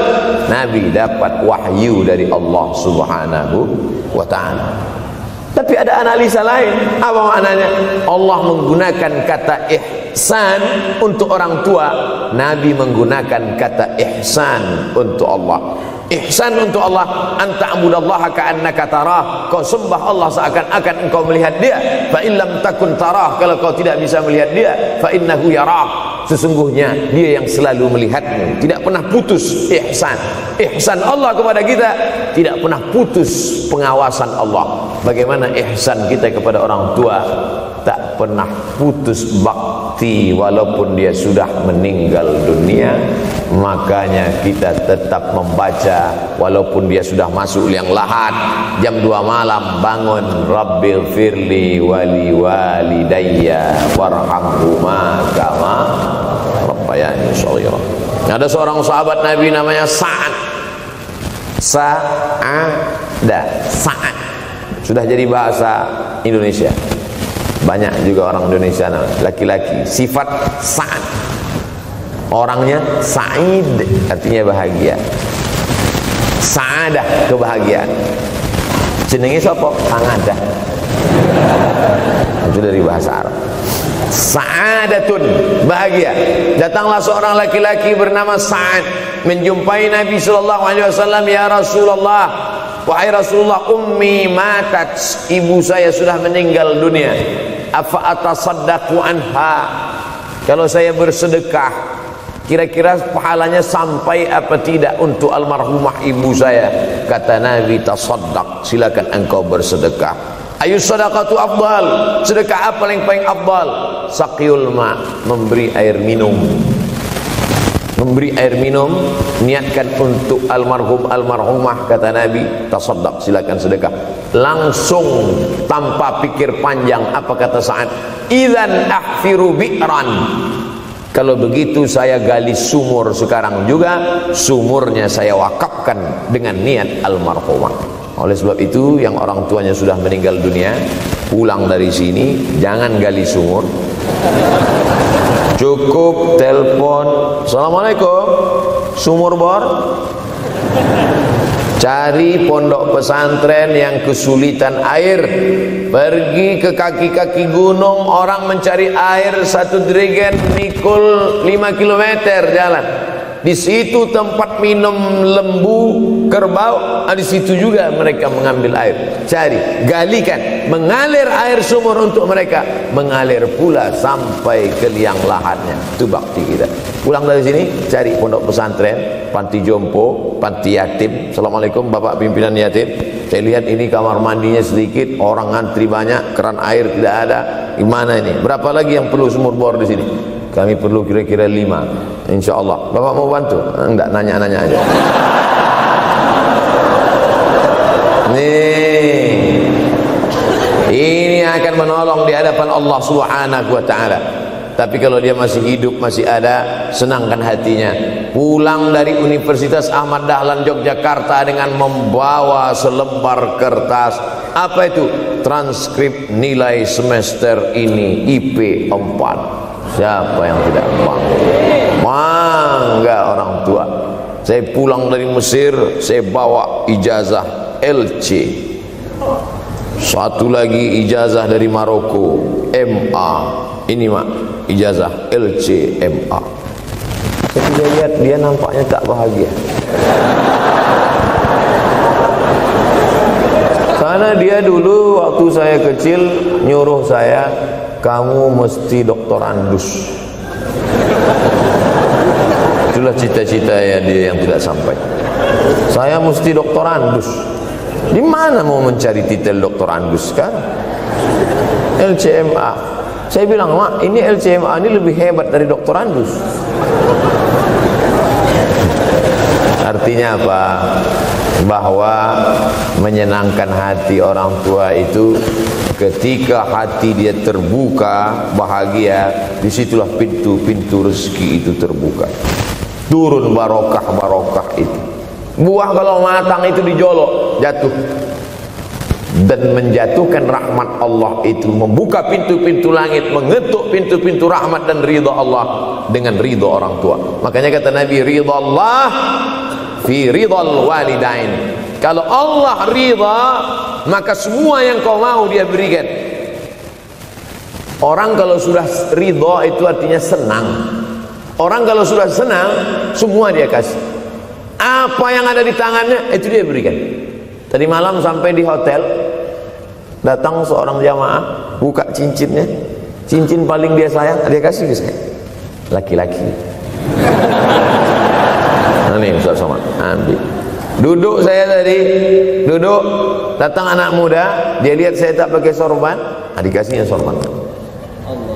Nabi dapat wahyu dari Allah Subhanahu wa ta'ala. Tapi ada analisa lain. Apa maknanya? Allah menggunakan kata ihsan untuk orang tua, Nabi menggunakan kata ihsan untuk Allah. Ihsan untuk Allah, anta'budallaha ka'annaka tarah, kau sembah Allah seakan-akan engkau melihat dia. Fa illam takun tarah, kalau kau tidak bisa melihat dia, fa innahu yarak, sesungguhnya dia yang selalu melihatmu, tidak pernah putus. Ihsan, ihsan Allah kepada kita, tidak pernah putus pengawasan Allah. Bagaimana ihsan kita kepada orang tua? Tak pernah putus bakti walaupun dia sudah meninggal dunia. Makanya kita tetap membaca walaupun dia sudah masuk liang lahat, jam 2 malam bangun, Rabbil firli wali walidayya warhamhuma kama rabbayani shaghira. Ada seorang sahabat Nabi namanya Sa'ad. Sa'ad sudah jadi bahasa Indonesia. Banyak juga orang Indonesia laki-laki sifat Sa'ad. Orangnya Sa'id, artinya bahagia. Sa'adah, kebahagiaan. Jenenge sapa? Sangadah. Itu dari bahasa Arab. Sa'adatun, bahagia. Datanglah seorang laki-laki bernama Sa'ad menjumpai Nabi sallallahu alaihi wasallam. Ya Rasulullah, wahai Rasulullah, ummi matat, ibu saya sudah meninggal dunia. Afa atasaddaqu anha, kalau saya bersedekah kira-kira pahalanya sampai apa tidak untuk almarhumah ibu saya? Kata Nabi, tasaddaq, silakan engkau bersedekah. Ayu sadaqatu afdal, sedekah apa yang paling afdal? Saqiyul ma, memberi air minum. Memberi air minum, niatkan untuk almarhumah, kata Nabi, tasaddaq, silakan sedekah. Langsung tanpa pikir panjang, apa kata Sa'ad? Idzan ahfiru bi'ran, kalau begitu saya gali sumur sekarang juga, sumurnya saya wakafkan dengan niat almarhumah. Oleh sebab itu, yang orang tuanya sudah meninggal dunia, pulang dari sini jangan gali sumur, cukup telepon, assalamualaikum, sumur bor. Cari pondok pesantren yang kesulitan air, pergi ke kaki-kaki gunung, orang mencari air satu jerigen mikul 5 km jalan. Di situ tempat minum lembu, kerbau, di situ juga mereka mengambil air. Cari, galikan, mengalir air sumur untuk mereka, mengalir pula sampai ke liang lahatnya. Itu bakti kita. Pulang dari sini, cari pondok pesantren, panti jompo, panti yatim. Assalamualaikum Bapak pimpinan yatim, saya lihat ini kamar mandinya sedikit, orang ngantri banyak, keran air tidak ada. Gimana ini? Berapa lagi yang perlu sumur bor di sini? Kami perlu kira-kira 5. InsyaAllah. Bapak mau bantu? Enggak, nanya-nanya aja. Nih, ini akan menolong di hadapan Allah Subhanahu wa ta'ala. Tapi kalau dia masih hidup, masih ada, senangkan hatinya. Pulang dari Universitas Ahmad Dahlan Yogyakarta dengan membawa selembar kertas. Apa itu? Transkrip nilai semester ini IP 4. Siapa yang tidak bangga orang tua? Saya pulang dari Mesir, saya bawa ijazah LC. Satu lagi ijazah dari Maroko, MA. Ini mak, ijazah LC MA. Ketika lihat dia nampaknya tak bahagia. Karena dia dulu waktu saya kecil nyuruh saya, kamu mesti doktorandus. Itulah cita-cita ya dia yang tidak sampai. Saya mesti doktorandus. Di mana mau mencari titel doktorandus kan? LCMA. Saya bilang, mak, ini LCMA ini lebih hebat dari doktorandus. Artinya apa? Bahwa menyenangkan hati orang tua itu ketika hati dia terbuka, bahagia, disitulah pintu-pintu rezeki itu terbuka. Turun barokah-barokah itu. Buah kalau matang itu dijolok, jatuh. Dan menjatuhkan rahmat Allah itu, membuka pintu-pintu langit, mengetuk pintu-pintu rahmat dan ridha Allah dengan ridha orang tua. Makanya kata Nabi, ridha Allah fi ridhal walidain. Kalau Allah ridha, maka semua yang kau mau dia berikan. Orang kalau sudah ridha itu artinya senang. Orang kalau sudah senang, semua dia kasih. Apa yang ada di tangannya, itu dia berikan. Tadi malam sampai di hotel, datang seorang jamaah, buka cincinnya. Cincin paling dia sayang, dia kasih ke saya. Laki-laki. Nah nih Ustaz Somad, ambil. Duduk saya tadi, duduk, datang anak muda, dia lihat saya tak pakai sorban, dikasihnya sorban.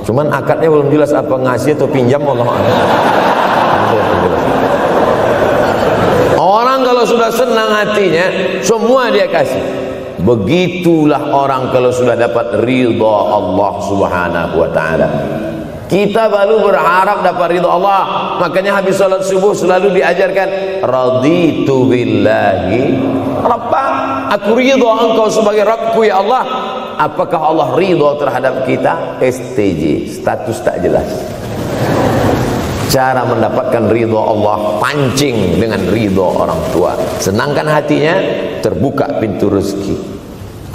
Cuman akadnya belum jelas apa ngasih atau pinjam, Allah. Orang kalau sudah senang hatinya, semua dia kasih. Begitulah orang kalau sudah dapat ridha Allah Subhanahu wa ta'ala. Kita baru berharap dapat ridha Allah. Makanya habis salat subuh selalu diajarkan, raditu billahi rabba, aku ridha engkau sebagai Rabbku ya Allah. Apakah Allah ridha terhadap kita? STJ, status tak jelas. Cara mendapatkan ridha Allah, pancing dengan ridha orang tua. senangkan hatinya, terbuka pintu rezeki.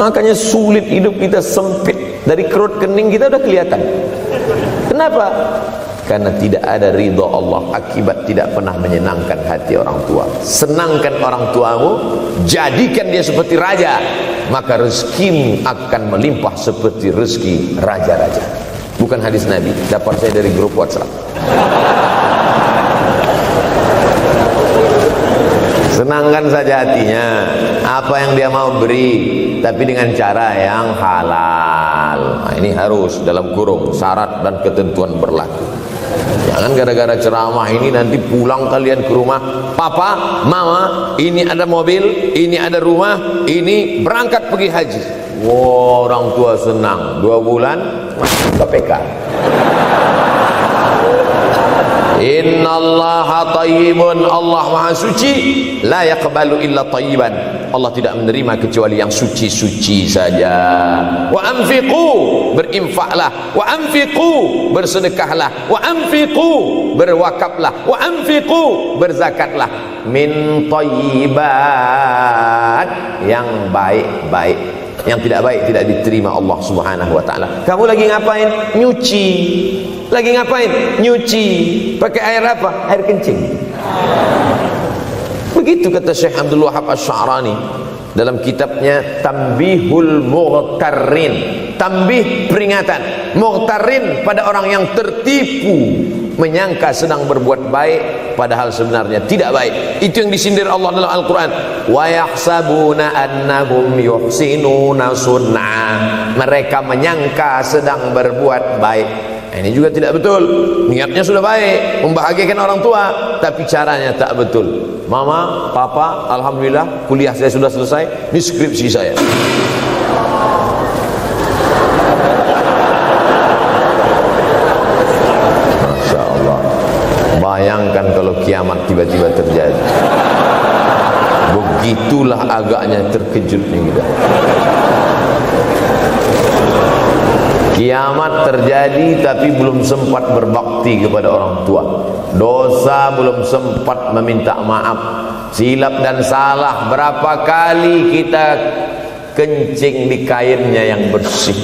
Makanya sulit hidup kita, sempit. Dari kerut kening kita udah kelihatan. Kenapa? Karena tidak ada ridha Allah, akibat tidak pernah menyenangkan hati orang tua. Senangkan orang tuamu, jadikan dia seperti raja, maka rezekimu akan melimpah seperti rezeki raja-raja. Bukan hadis Nabi, dapat saya dari grup WhatsApp. Senangkan saja hatinya, apa yang dia mau beri, tapi dengan cara yang halal. Nah, ini harus dalam kurung syarat dan ketentuan berlaku. Jangan gara-gara ceramah ini nanti pulang kalian ke rumah, papa, mama, ini ada mobil, ini ada rumah, ini berangkat pergi haji. Wow, orang tua senang, 2 bulan masuk KPK. Innallaha thayyibun, Allah maha suci, la yaqbalu illa thayyiban. Allah tidak menerima kecuali yang suci-suci saja. Wa anfiqu, berinfaklah. Wa anfiqu, bersedekahlah. Wa anfiqu, berwakaflah. Wa anfiqu, berzakatlah. Min thayyibat, yang baik-baik. Yang tidak baik tidak diterima Allah Subhanahu wa taala. Kamu lagi ngapain? Nyuci. Lagi ngapain? Nyuci. Pakai air apa? Air kencing. Begitu kata Syekh Abdul Wahab Asy-Sya'rani dalam kitabnya Tanbihul Mughtarrin. Tanbih, peringatan. Mughtarrin, pada orang yang tertipu, menyangka sedang berbuat baik padahal sebenarnya tidak baik. Itu yang disindir Allah dalam Al-Quran. Wa yahsabuna annahum yuhsinuna sun'a. Mereka menyangka sedang berbuat baik. Ini juga tidak betul. Niatnya sudah baik, membahagiakan orang tua, tapi caranya tak betul. Mama, papa, alhamdulillah kuliah saya sudah selesai, ini skripsi saya. Masya Allah. Bayangkan kalau kiamat tiba-tiba terjadi. Begitulah agaknya terkejutnya kita. Kiamat terjadi tapi belum sempat berbakti kepada orang tua. Dosa belum sempat meminta maaf. Silap dan salah berapa kali kita kencing di kainnya yang bersih.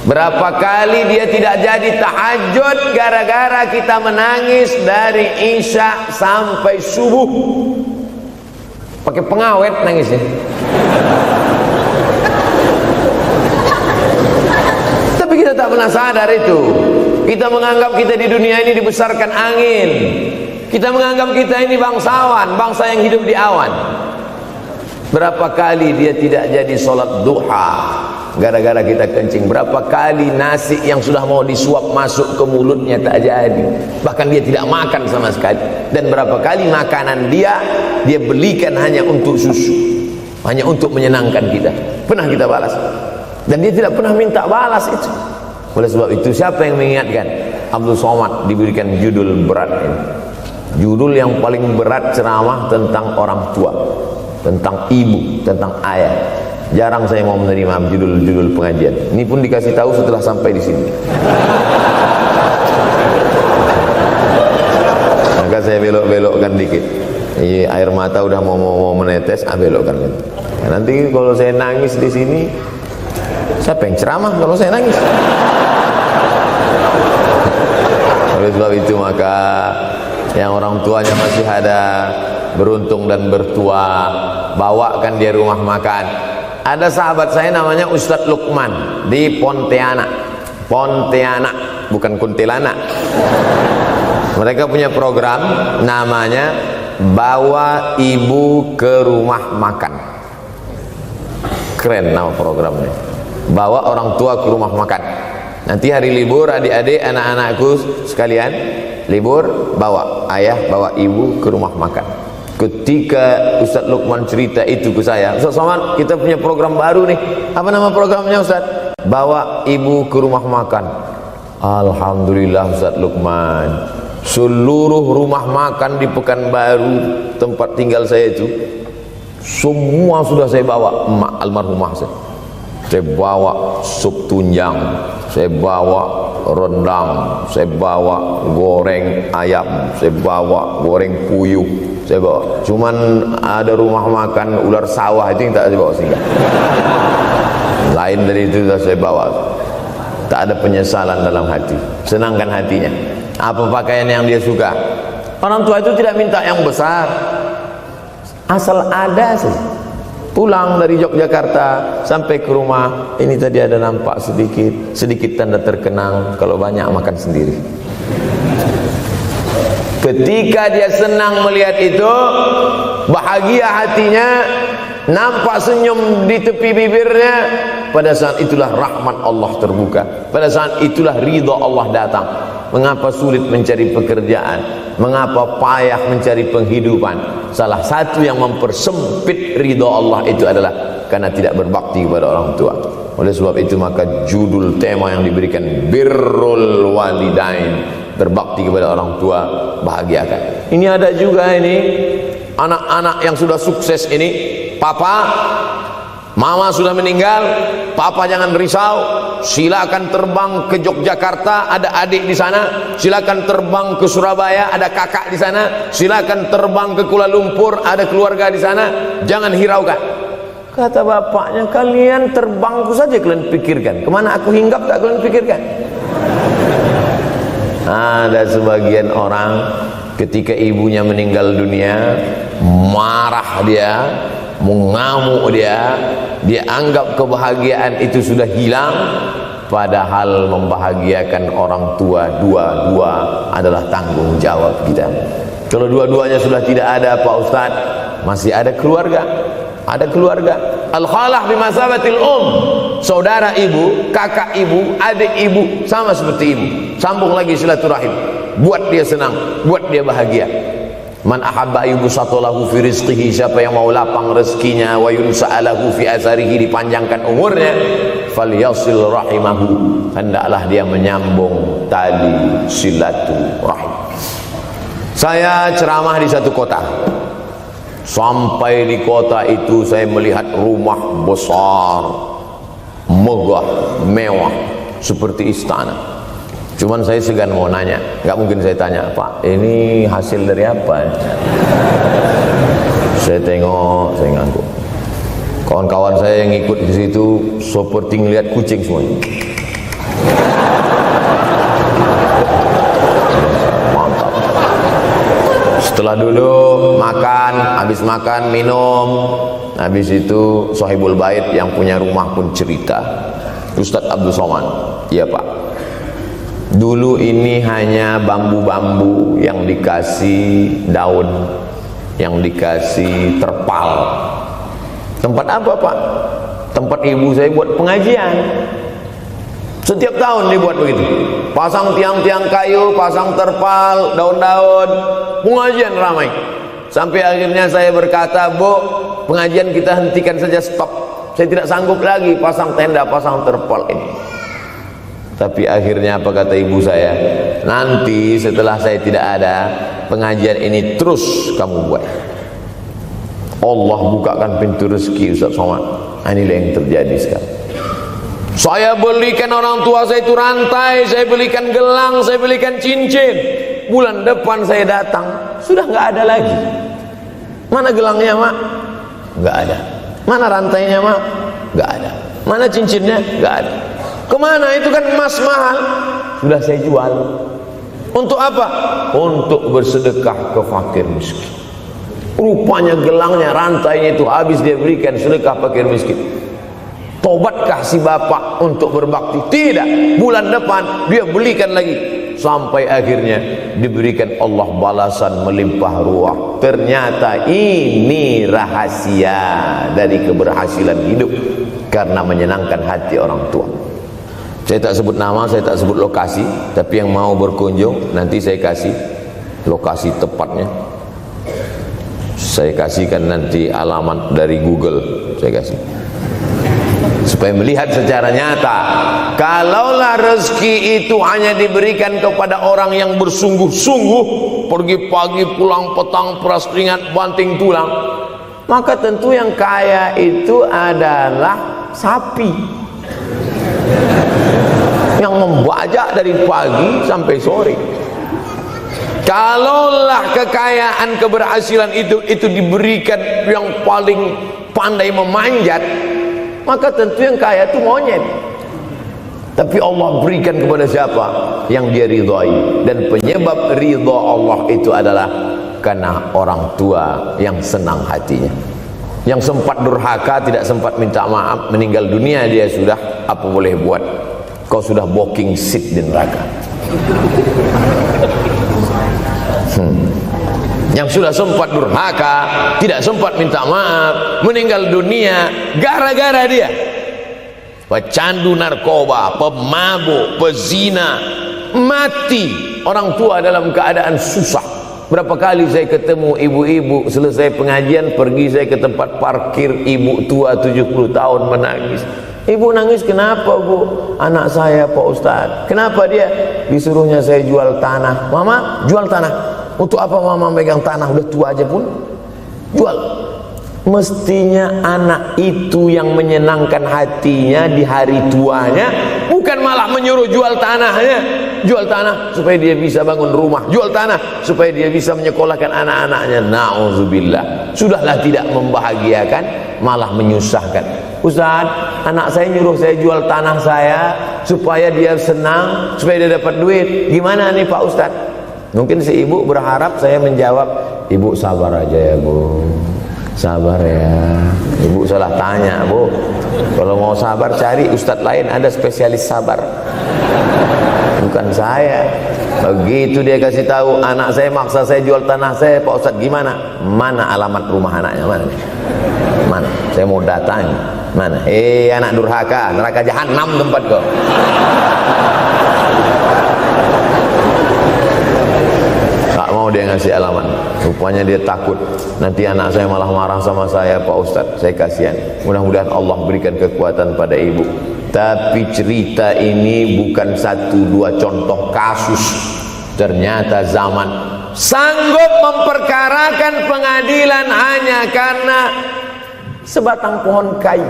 Berapa kali dia tidak jadi tahajud gara-gara kita menangis dari Isya sampai subuh. Pakai pengawet nangisnya. Kita tak pernah sadar itu. Kita menganggap kita di dunia ini dibesarkan angin. Kita menganggap kita ini bangsawan, bangsa yang hidup di awan. Berapa kali dia tidak jadi sholat duha gara-gara kita kencing. Berapa kali nasi yang sudah mau disuap masuk ke mulutnya tak jadi. Bahkan dia tidak makan sama sekali. Dan berapa kali makanan dia belikan hanya untuk susu, hanya untuk menyenangkan kita. Pernah kita balas. Dan dia tidak pernah minta balas itu. Oleh sebab itu, siapa yang mengingatkan? Abdul Somad diberikan judul berat ini. Judul yang paling berat ceramah tentang orang tua, tentang ibu, tentang ayah. Jarang saya mau menerima judul-judul pengajian. Ini pun dikasih tahu setelah sampai di sini. Maka saya belok-belokkan dikit. Air mata udah mau menetes, belokkan. Nanti kalau saya nangis di sini, siapa yang ceramah kalau saya nangis? Oleh sebab itu maka yang orang tuanya masih ada, beruntung dan bertua, bawakan dia rumah makan. Ada sahabat saya namanya Ustadz Lukman di Pontianak, bukan Kuntilanak. Mereka punya program namanya Bawa Ibu ke Rumah Makan. Keren nama programnya. Bawa orang tua ke rumah makan. Nanti hari libur adik-adik anak-anakku sekalian libur, bawa ayah bawa ibu ke rumah makan. Ketika Ustadz Lukman cerita itu ke saya, Ustadz Somad, kita punya program baru nih. Apa nama programnya Ustadz? Bawa ibu ke rumah makan. Alhamdulillah Ustadz Lukman, seluruh rumah makan di Pekanbaru tempat tinggal saya itu semua sudah saya bawa. Emak almarhumah saya bawa sup tunjang, saya bawa rendang, saya bawa goreng ayam, saya bawa goreng puyuh, saya bawa. Cuman ada rumah makan ular sawah itu yang tak saya bawa singgah. Lain dari itu sudah saya bawa. Tak ada penyesalan dalam hati, senangkan hatinya. Apa pakaian yang dia suka. Orang tua itu tidak minta yang besar, asal ada saja. Pulang dari Yogyakarta sampai ke rumah, ini tadi ada nampak sedikit tanda terkenang. Kalau banyak makan sendiri. Ketika dia senang melihat itu, bahagia hatinya, nampak senyum di tepi bibirnya, pada saat itulah rahmat Allah terbuka. Pada saat itulah ridha Allah datang. Mengapa sulit mencari pekerjaan? Mengapa payah mencari penghidupan? Salah satu yang mempersempit ridha Allah itu adalah karena tidak berbakti kepada orang tua. Oleh sebab itu maka judul tema yang diberikan birrul walidain, berbakti kepada orang tua, bahagiakan. Ini ada juga ini anak-anak yang sudah sukses ini, papa, mama sudah meninggal, papa jangan risau, silakan terbang ke Yogyakarta, ada adik di sana, silakan terbang ke Surabaya, ada kakak di sana, silakan terbang ke Kuala Lumpur, ada keluarga di sana, jangan hiraukan. Kata bapaknya, kalian terbangku saja kalian pikirkan, kemana aku hinggap tak kalian pikirkan. Ada sebagian orang ketika ibunya meninggal dunia, marah dia, mengamuk dia anggap kebahagiaan itu sudah hilang, padahal membahagiakan orang tua dua-dua adalah tanggung jawab kita. Kalau dua-duanya sudah tidak ada Pak Ustadz, masih ada keluarga. Ada keluarga. Al-khalah bimasabatil saudara ibu, kakak ibu, adik ibu, sama seperti ibu. Sambung lagi silaturahim, buat dia senang, buat dia bahagia. Man ahabba yubsatalahu fi rizqihi, siapa yang mau lapang rezekinya, wa yunsa'alahu fi atharihi, dipanjangkan umurnya, falyasil rahimahu, hendaklah dia menyambung tali silaturahim. Saya ceramah di satu kota. Sampai di kota itu saya melihat rumah besar, megah, mewah, seperti istana. Cuman saya segan mau nanya, nggak mungkin saya tanya, Pak, ini hasil dari apa? Saya tengok, saya ngangguk. Kawan-kawan saya yang ikut di situ seperti ngelihat kucing semuanya. Mantap. Setelah duduk, makan, habis makan, minum, habis itu Sohibul Bait yang punya rumah pun cerita. Ustadz Abdul Somad, iya Pak, dulu ini hanya bambu-bambu yang dikasih daun, yang dikasih terpal. Tempat apa Pak? Tempat ibu saya buat pengajian. Setiap tahun dibuat begitu, pasang tiang-tiang kayu, pasang terpal, daun-daun, pengajian ramai. Sampai akhirnya saya berkata, Bu, pengajian kita hentikan saja, stop. Saya tidak sanggup lagi pasang tenda, pasang terpal ini. Tapi akhirnya apa kata ibu saya? Nanti setelah saya tidak ada, pengajian ini terus kamu buat. Allah bukakan pintu rezeki Ustaz Somad. Inilah yang terjadi sekarang. Saya belikan orang tua saya itu rantai, saya belikan gelang, saya belikan cincin. Bulan depan saya datang, sudah nggak ada lagi. Mana gelangnya Mak? Nggak ada. Mana rantainya Mak? Nggak ada. Mana cincinnya? Nggak ada. Kemana? Itu kan emas mahal. Sudah saya jual. Untuk apa? Untuk bersedekah ke fakir miskin. Rupanya gelangnya, rantainya itu habis dia berikan sedekah fakir miskin. Tobatkah si bapak untuk berbakti? Tidak. Bulan depan dia belikan lagi, sampai akhirnya diberikan Allah balasan melimpah ruah. Ternyata ini rahasia dari keberhasilan hidup, karena menyenangkan hati orang tua. Saya tak sebut nama, saya tak sebut lokasi, tapi yang mau berkunjung nanti saya kasih lokasi tepatnya. Saya kasihkan nanti alamat dari Google, saya kasih, supaya melihat secara nyata. Kalaulah rezeki itu hanya diberikan kepada orang yang bersungguh-sungguh, pergi pagi pulang petang, peras keringat banting tulang, maka tentu yang kaya itu adalah sapi yang membajak dari pagi sampai sore. Kalaulah kekayaan, keberhasilan itu diberikan yang paling pandai memanjat, maka tentu yang kaya itu monyet. Tapi Allah berikan kepada siapa? Yang dia ridhai. Dan penyebab ridha Allah itu adalah karena orang tua yang senang hatinya. Yang sempat durhaka, tidak sempat minta maaf, meninggal dunia dia sudah, apa boleh buat? Kau sudah booking seat di neraka. Yang sudah sempat durhaka, tidak sempat minta maaf, meninggal dunia gara-gara dia pecandu narkoba, pemabuk, pezina, mati. Orang tua dalam keadaan susah. Berapa kali saya ketemu ibu-ibu selesai pengajian, pergi saya ke tempat parkir, ibu tua 70 tahun menangis. Ibu nangis kenapa bu? Anak saya Pak Ustadz. Kenapa dia? Disuruhnya saya jual tanah. Mama jual tanah. Untuk apa mama megang tanah? Udah tua aja pun jual. Mestinya anak itu yang menyenangkan hatinya di hari tuanya, bukan malah menyuruh jual tanahnya. Jual tanah supaya dia bisa bangun rumah, jual tanah supaya dia bisa menyekolahkan anak-anaknya. Na'udzubillah. Sudahlah tidak membahagiakan, malah menyusahkan. Ustaz, anak saya nyuruh saya jual tanah saya supaya dia senang, supaya dia dapat duit. Gimana nih Pak Ustaz? Mungkin si ibu berharap saya menjawab, ibu sabar aja ya bu, sabar ya. Ibu salah tanya bu. Kalau mau sabar cari ustadz lain, ada spesialis sabar, bukan saya. Begitu dia kasih tahu, anak saya maksa saya jual tanah saya, Pak Ustadz gimana? Mana alamat rumah anaknya? Mana? Mana? Saya mau datang. Mana? Anak durhaka, neraka jahanam tempat kau. Tak mau dia ngasih alamat. Rupanya dia takut nanti anak saya malah marah sama saya, Pak Ustadz. Saya kasihan. Mudah-mudahan Allah berikan kekuatan pada ibu. Tapi cerita ini bukan satu dua contoh kasus. Ternyata zaman sanggup memperkarakan pengadilan hanya karena sebatang pohon kayu.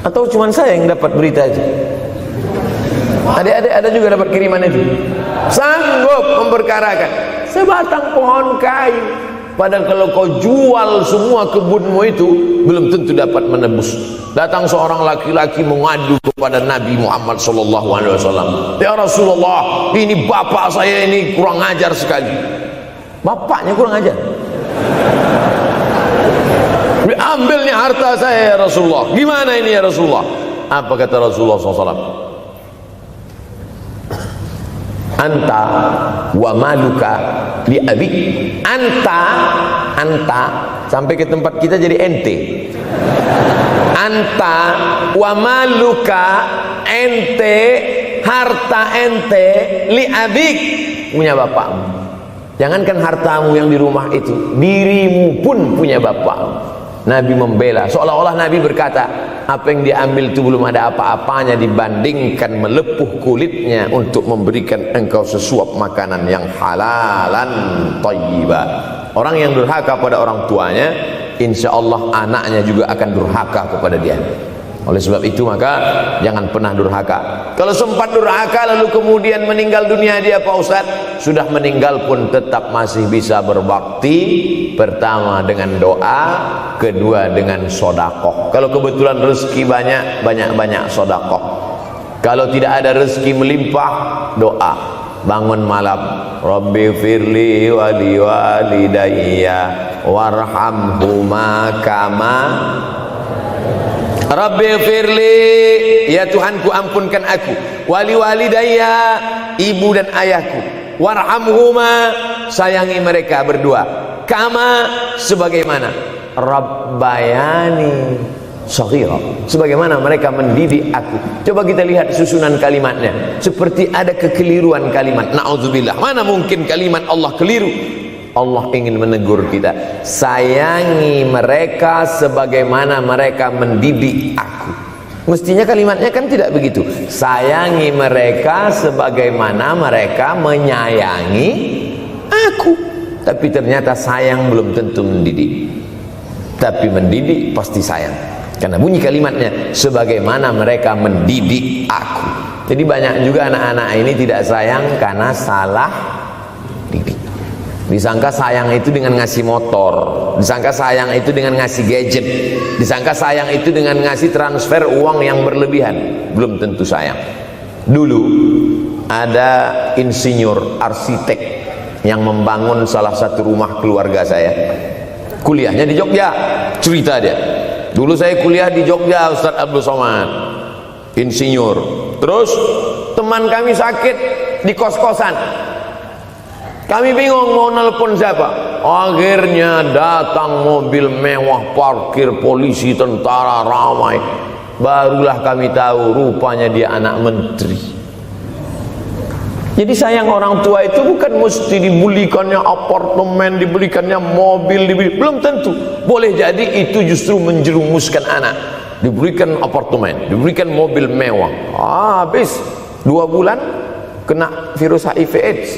Atau cuma saya yang dapat berita aja? Adik-adik ada juga dapat kiriman itu. Sanggup memperkarakan sebatang pohon kayu. Padahal kalau kau jual semua kebunmu itu, belum tentu dapat menebus. Datang seorang laki-laki mengadu kepada Nabi Muhammad SAW. Ya Rasulullah, ini bapak saya ini kurang ajar sekali. Bapaknya kurang ajar. Diambilnya harta saya ya Rasulullah. Gimana ini ya Rasulullah? Apa kata Rasulullah SAW? Anta wa maluka li abik. Anta sampai ke tempat kita jadi ente. Anta wa maluka, ente, harta ente, li abik, punya bapakmu. Jangankan hartamu yang di rumah itu, dirimu pun punya bapakmu. Nabi membela, seolah-olah Nabi berkata, apa yang diambil itu belum ada apa-apanya dibandingkan melepuh kulitnya untuk memberikan engkau sesuap makanan yang halalan thayyibah. Orang yang durhaka pada orang tuanya, insya Allah anaknya juga akan durhaka kepada dia. Oleh sebab itu maka jangan pernah durhaka. Kalau sempat durhaka lalu kemudian meninggal dunia dia Pak Ustaz, sudah meninggal pun tetap masih bisa berbakti. Pertama dengan doa, kedua dengan sodakoh. Kalau kebetulan rezeki banyak sodakoh. Kalau tidak ada rezeki melimpah, doa. Bangun malam, Rabbi firli wali walidayya warhamhuma kama Rabbi firli, ya Tuhanku ampunkan aku, wali walidayya, ibu dan ayahku, warhamhuma, sayangi mereka berdua, kama, sebagaimana rabbayani shaghira, sebagaimana mereka mendidik aku. Coba kita lihat susunan kalimatnya, seperti ada kekeliruan kalimat. Na'udzubillah, mana mungkin kalimat Allah keliru. Allah ingin menegur kita, sayangi mereka sebagaimana mereka mendidik aku. Mestinya kalimatnya kan tidak begitu, sayangi mereka sebagaimana mereka menyayangi aku. Tapi ternyata sayang belum tentu mendidik, tapi mendidik pasti sayang. Karena bunyi kalimatnya, sebagaimana mereka mendidik aku. Jadi banyak juga anak-anak ini tidak sayang karena salah Disangka sayang itu dengan ngasih motor, disangka sayang itu dengan ngasih gadget, disangka sayang itu dengan ngasih transfer uang yang berlebihan. Belum tentu sayang. Dulu ada insinyur arsitek yang membangun salah satu rumah keluarga saya. Kuliahnya di Jogja. Cerita dia, dulu saya kuliah di Jogja, Ustaz Abdul Somad, insinyur. Terus teman kami sakit di kos-kosan. Kami bingung mau nelpon siapa. Akhirnya datang mobil mewah, parkir polisi, tentara, ramai. Barulah kami tahu rupanya dia anak menteri. Jadi sayang orang tua itu bukan mesti dibelikannya apartemen, dibelikannya mobil, belum tentu. Boleh jadi itu justru menjerumuskan anak. Diberikan apartemen, diberikan mobil mewah, habis 2 bulan kena virus HIV AIDS.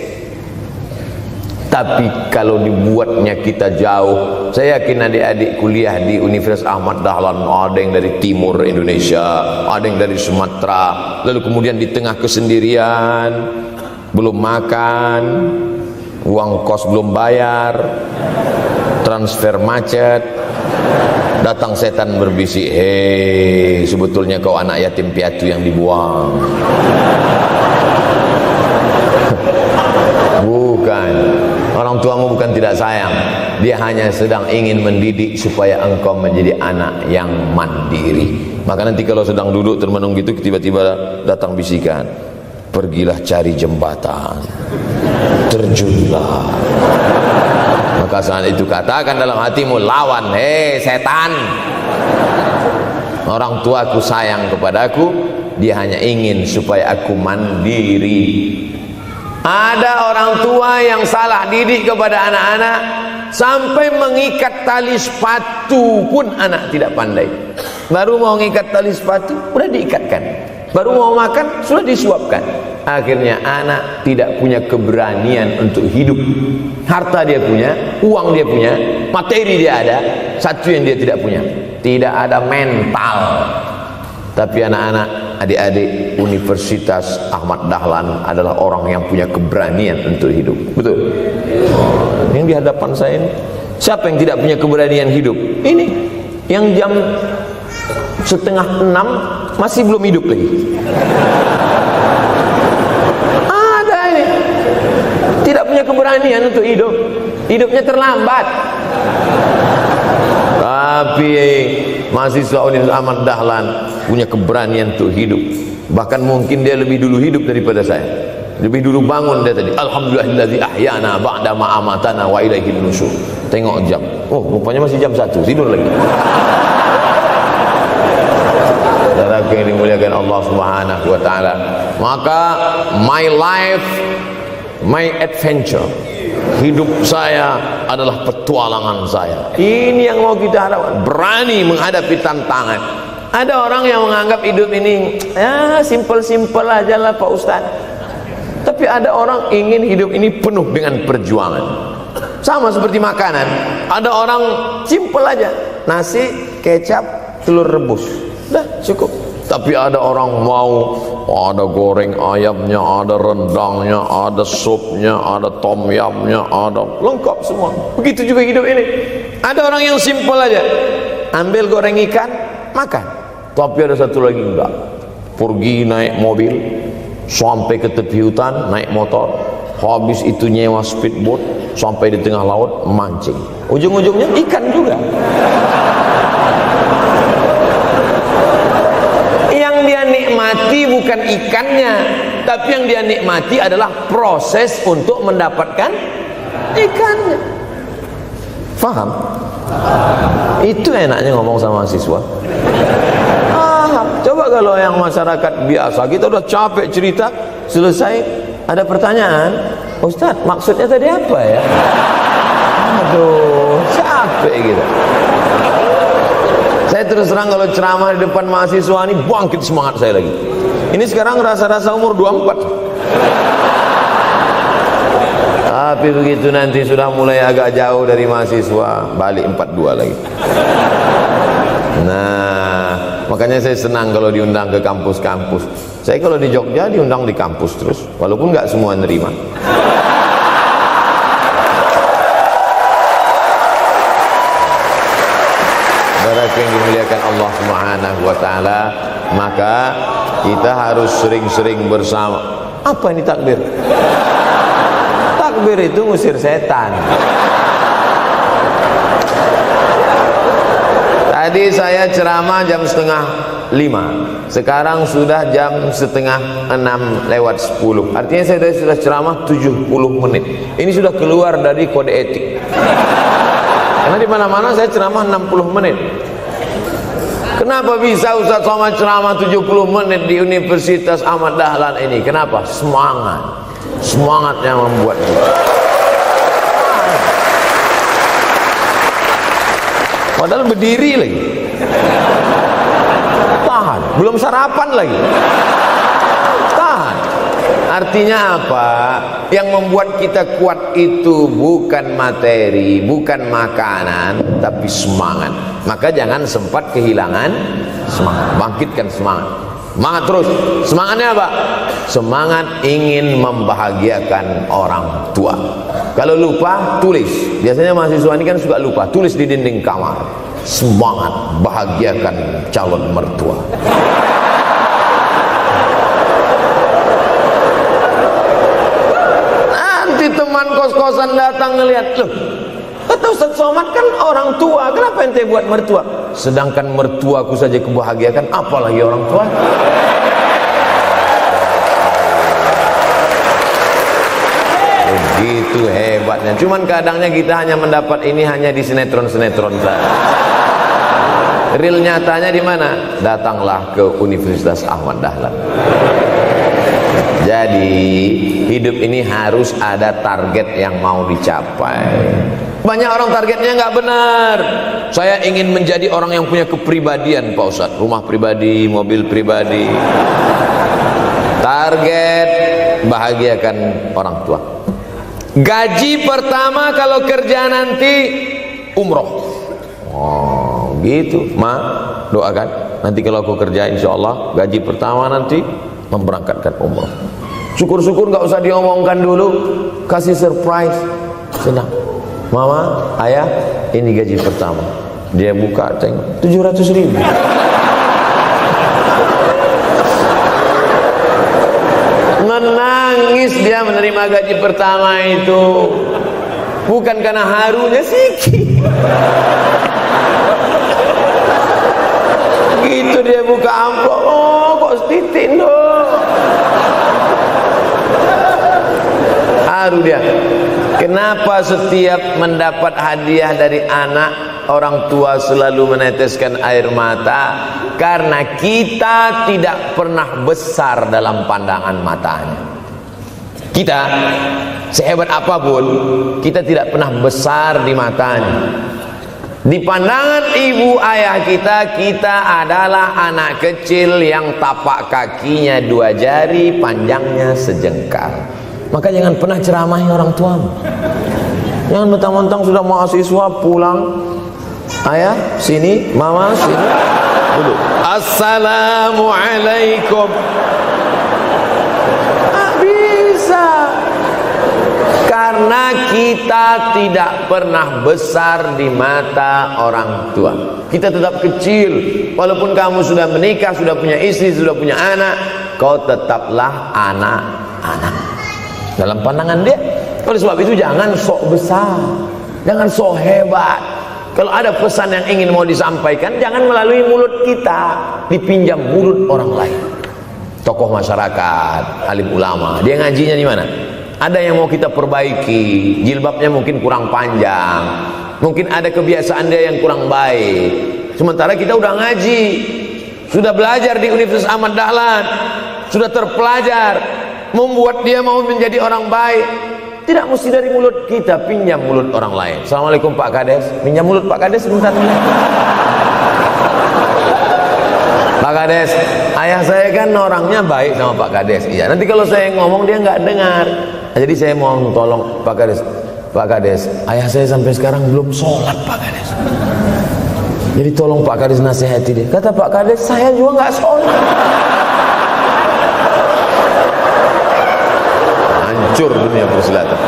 Tapi kalau dibuatnya kita jauh, saya yakin adik-adik kuliah di Universitas Ahmad Dahlan, ada yang dari timur Indonesia, ada yang dari Sumatera, lalu kemudian di tengah kesendirian, belum makan, uang kos belum bayar, transfer macet, datang setan berbisik, hei, sebetulnya kau anak yatim piatu yang dibuang. Bukan, orang tuamu bukan tidak sayang, dia hanya sedang ingin mendidik supaya engkau menjadi anak yang mandiri. Maka nanti kalau sedang duduk termenung gitu, tiba-tiba datang bisikan, pergilah cari jembatan, terjunlah. Maka saat itu katakan dalam hatimu, lawan, hei setan. Orang tuaku sayang kepadaku, dia hanya ingin supaya aku mandiri. Ada orang tua yang salah didik kepada anak-anak, sampai mengikat tali sepatu pun anak tidak pandai. Baru mau mengikat tali sepatu, sudah diikatkan. Baru mau makan, sudah disuapkan. Akhirnya anak tidak punya keberanian untuk hidup. Harta dia punya, uang dia punya, materi dia ada, satu yang dia tidak punya, tidak ada mental. Tapi anak-anak, adik-adik Universitas Ahmad Dahlan adalah orang yang punya keberanian untuk hidup. Betul? Yang di hadapan saya ini, siapa yang tidak punya keberanian hidup? Ini yang jam 5:30 masih belum hidup lagi. Ada ini tidak punya keberanian untuk hidup, hidupnya terlambat. Tapi mahasiswa Universitas Ahmad Dahlan punya keberanian untuk hidup. Bahkan mungkin dia lebih dulu hidup daripada saya. Lebih dulu bangun dia tadi. Alhamdulillahillazi ahyana ba'da ma amatana wa ilaihin nusyur. Tengok jam. Oh, rupanya masih jam 1, tidur lagi. Saudaraku yang dimuliakan Allah Subhanahu wa taala. Maka my life, my adventure, hidup saya adalah petualangan saya. Ini yang mau kita harapkan, berani menghadapi tantangan. Ada orang yang menganggap hidup ini ya simple-simple aja lah Pak Ustaz. Tapi ada orang ingin hidup ini penuh dengan perjuangan. Sama seperti makanan, ada orang simple aja, nasi, kecap, telur rebus, dah cukup. Tapi ada orang mau ada goreng ayamnya, ada rendangnya, ada supnya, ada tom yumnya, ada lengkap semua. Begitu juga hidup ini. Ada orang yang simple aja, ambil goreng ikan, makan. Tapi ada satu lagi enggak, pergi naik mobil sampai ke tepi hutan, naik motor, habis itu nyewa speedboat sampai di tengah laut mancing, ujung-ujungnya ikan juga. Yang dia nikmati bukan ikannya, tapi yang dia nikmati adalah proses untuk mendapatkan ikannya. Faham? Itu enaknya ngomong sama mahasiswa. Coba kalau yang masyarakat biasa, kita udah capek cerita, selesai ada pertanyaan, Ustaz maksudnya tadi apa ya? Aduh, capek gitu. Saya terus terang kalau ceramah di depan mahasiswa ini bangkit semangat saya lagi. Ini sekarang rasa-rasa umur 24. Tapi begitu nanti sudah mulai agak jauh dari mahasiswa, balik 42 lagi. Nah, makanya saya senang kalau diundang ke kampus-kampus. Saya kalau di Jogja diundang di kampus terus, walaupun nggak semua nerima. saudaraku yang dimuliakan Allah Subhanahu wa taala, maka kita harus sering-sering bersama. Apa ini takbir? Takbir itu ngusir setan. Tadi saya ceramah jam 4:30, sekarang sudah jam 5:30 artinya saya sudah ceramah 70 menit. Ini sudah keluar dari kode etik, karena di mana-mana saya ceramah 60 menit. Kenapa bisa Ustaz Somad ceramah 70 menit di Universitas Ahmad Dahlan ini? Kenapa? Semangat yang membuat kita. Padahal berdiri lagi, tahan, belum sarapan lagi, tahan. Artinya apa? Yang membuat kita kuat itu bukan materi, bukan makanan, tapi semangat. Maka jangan sempat kehilangan semangat. Bangkitkan semangat, semangat terus. Semangatnya apa? Semangat ingin membahagiakan orang tua. Kalau lupa, tulis. Biasanya mahasiswa ini kan suka lupa, tulis di dinding kamar. Semangat bahagiakan calon mertua. Nanti teman kos-kosan datang ngelihat, loh, kata Ustaz Somad kan orang tua, kenapa ente buat mertua? Sedangkan mertuaku saja kebahagiakan, apalagi orang tua. Begitu hebatnya. Cuman kadangnya kita hanya mendapat ini hanya di sinetron-sinetron saja. Real nyatanya di mana? Datanglah ke Universitas Ahmad Dahlan. Jadi hidup ini harus ada target yang mau dicapai. Banyak orang targetnya nggak benar. Saya ingin menjadi orang yang punya kepribadian, Pak Ustadz, rumah pribadi, mobil pribadi. Target bahagiakan orang tua. Gaji pertama kalau kerja nanti umroh. Oh gitu, Ma, doakan nanti kalau aku kerja insya Allah gaji pertama nanti memberangkatkan umroh. Syukur-syukur nggak usah diomongkan dulu, kasih surprise, senang. Mama, ayah, ini gaji pertama. Dia buka, tengok 700.000. Menangis dia menerima gaji pertama itu, bukan karena harunya sikit. Gitu dia buka amplop, oh kok setitik dong. Haru dia. Kenapa setiap mendapat hadiah dari anak, orang tua selalu meneteskan air mata? Karena kita tidak pernah besar dalam pandangan matanya. Kita sehebat apapun, kita tidak pernah besar di matanya. Di pandangan ibu ayah kita, kita adalah anak kecil yang tapak kakinya 2 jari, panjangnya sejengkal. Maka jangan pernah ceramahi orang tuamu. Jangan mentang-mentang sudah mahasiswa pulang, ayah sini, mama sini, dulu assalamualaikum. Bisa. Karena kita tidak pernah besar di mata orang tua. Kita tetap kecil. Walaupun kamu sudah menikah, sudah punya istri, sudah punya anak, kau tetaplah anak-anak dalam pandangan dia. Oleh sebab itu jangan sok besar, jangan sok hebat. Kalau ada pesan yang ingin mau disampaikan, jangan melalui mulut kita, dipinjam mulut orang lain. Tokoh masyarakat, alim ulama, dia ngajinya di mana? Ada yang mau kita perbaiki, jilbabnya mungkin kurang panjang, mungkin ada kebiasaan dia yang kurang baik. Sementara kita udah ngaji, sudah belajar di Universitas Ahmad Dahlan, sudah terpelajar, membuat dia mau menjadi orang baik. Tidak mesti dari mulut kita, pinjam mulut orang lain. Assalamualaikum Pak Kades, pinjam mulut Pak Kades sebentar. Pak Kades, ayah saya kan orangnya baik sama Pak Kades. Iya, nanti kalau saya ngomong dia nggak dengar. Jadi saya mau tolong Pak Kades. Pak Kades, ayah saya sampai sekarang belum sholat Pak Kades. Jadi tolong Pak Kades nasihati dia. Kata Pak Kades, saya juga nggak sholat. Hancur dunia persilatan.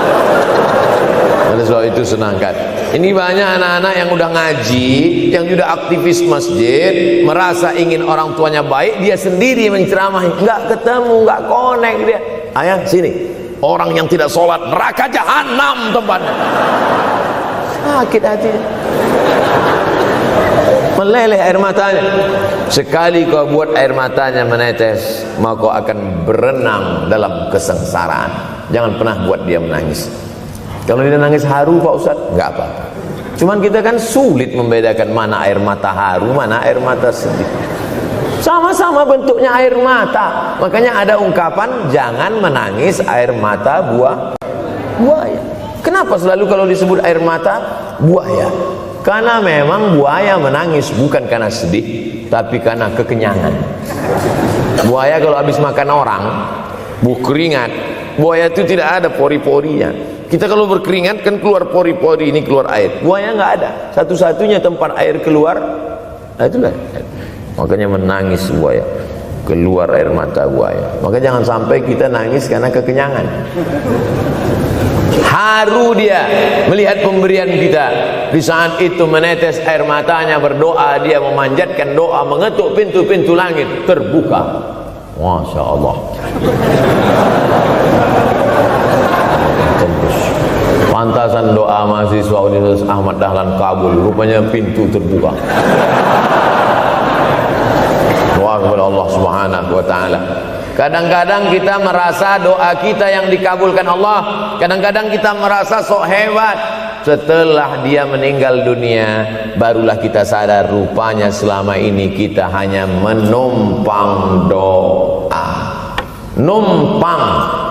Oleh sebab itu senangkan Ini banyak anak-anak yang udah ngaji, yang udah aktivis masjid, merasa ingin orang tuanya baik, dia sendiri menceramahi, nggak ketemu, nggak connect dia. Ayah sini, orang yang tidak sholat neraka jahanam tempatnya. Sakit hati, meleleh air matanya. Sekali kau buat air matanya menetes, maka kau akan berenang dalam kesengsaraan. Jangan pernah buat dia menangis. Kalau dia nangis haru Pak Ustaz, nggak apa-apa. Cuman kita kan sulit membedakan mana air mata haru, mana air mata sedih. Sama-sama bentuknya air mata. Makanya ada ungkapan jangan menangis air mata buaya. Kenapa selalu kalau disebut air mata buaya? Karena memang buaya menangis bukan karena sedih, tapi karena kekenyangan. Buaya kalau habis makan orang, keringat, buaya itu tidak ada pori-porinya. Kita kalau berkeringat kan keluar pori-pori, ini keluar air. Buaya nggak ada. Satu-satunya tempat air keluar, nah itulah. Makanya menangis buaya, keluar air mata buaya. Maka jangan sampai kita nangis karena kekenyangan. Haru dia melihat pemberian kita. Di saat itu menetes air matanya, berdoa, dia memanjatkan doa, mengetuk pintu-pintu langit, terbuka. Masya Allah. Pantasan doa mahasiswa Universitas Ahmad Dahlan kabul, rupanya pintu terbuka. Doa kepada Allah Subhanahu wa taala. Kadang-kadang kita merasa doa kita yang dikabulkan Allah, kadang-kadang kita merasa sok hebat. Setelah dia meninggal dunia, barulah kita sadar rupanya selama ini kita hanya menumpang doa. Numpang,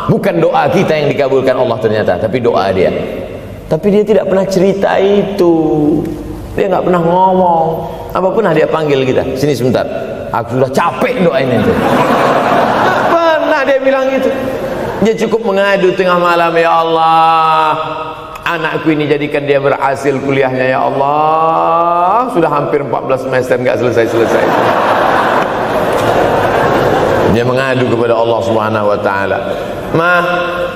bukan doa kita yang dikabulkan Allah ternyata, tapi doa dia. Tapi dia tidak pernah cerita itu, dia nggak pernah ngomong. Apa pernah dia panggil kita, sini sebentar, aku sudah capek doain itu. Pernah dia bilang itu. Dia cukup mengadu tengah malam, ya Allah, anakku ini jadikan dia berhasil kuliahnya, ya Allah. Sudah hampir 14 semester nggak selesai-selesai. Dia mengadu kepada Allah Subhanahu wa taala. "Ma,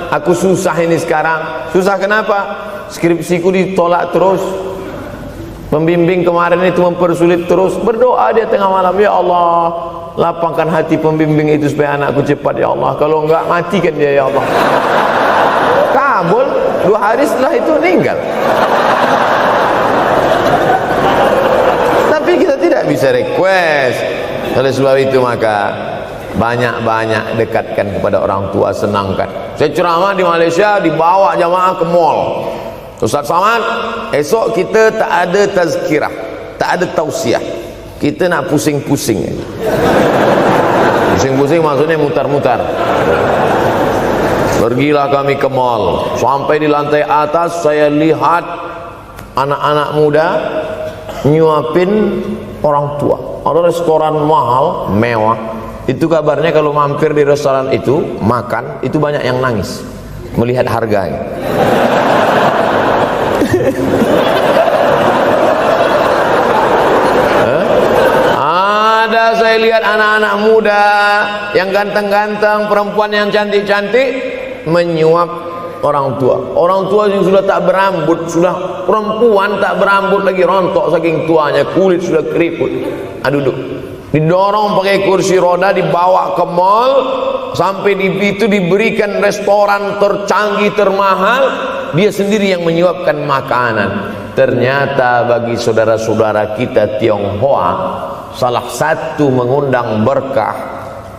aku susah ini sekarang." Susah kenapa? Skripsiku ditolak terus. Pembimbing kemarin itu mempersulit terus. Berdoa dia tengah malam, "Ya Allah, lapangkan hati pembimbing itu supaya anakku cepat, ya Allah. Kalau enggak, matikan dia, ya Allah." Kabul, 2 hari setelah itu meninggal. Tapi kita tidak bisa request. Oleh sebab itu maka banyak-banyak dekatkan kepada orang tua, senangkan. Saya ceramah di Malaysia, dibawa jamaah ke mall. Ustaz Samad, esok kita tak ada tazkirah, tak ada tausiah. Kita nak pusing-pusing. Pusing-pusing maksudnya mutar-mutar. Pergilah kami ke mall. Sampai di lantai atas saya lihat anak-anak muda nyuapin orang tua. Ada restoran mahal, mewah. Itu kabarnya kalau mampir di restoran itu makan, itu banyak yang nangis melihat harganya. Ada saya lihat anak-anak muda yang ganteng-ganteng, perempuan yang cantik-cantik menyuap orang tua. Orang tua yang sudah tak berambut, sudah perempuan tak berambut lagi, rontok saking tuanya, kulit sudah keriput. Duduk, didorong pakai kursi roda, dibawa ke mall, sampai di itu diberikan restoran tercanggih, termahal, dia sendiri yang menyuapkan makanan. Ternyata bagi saudara-saudara kita Tionghoa, salah satu mengundang berkah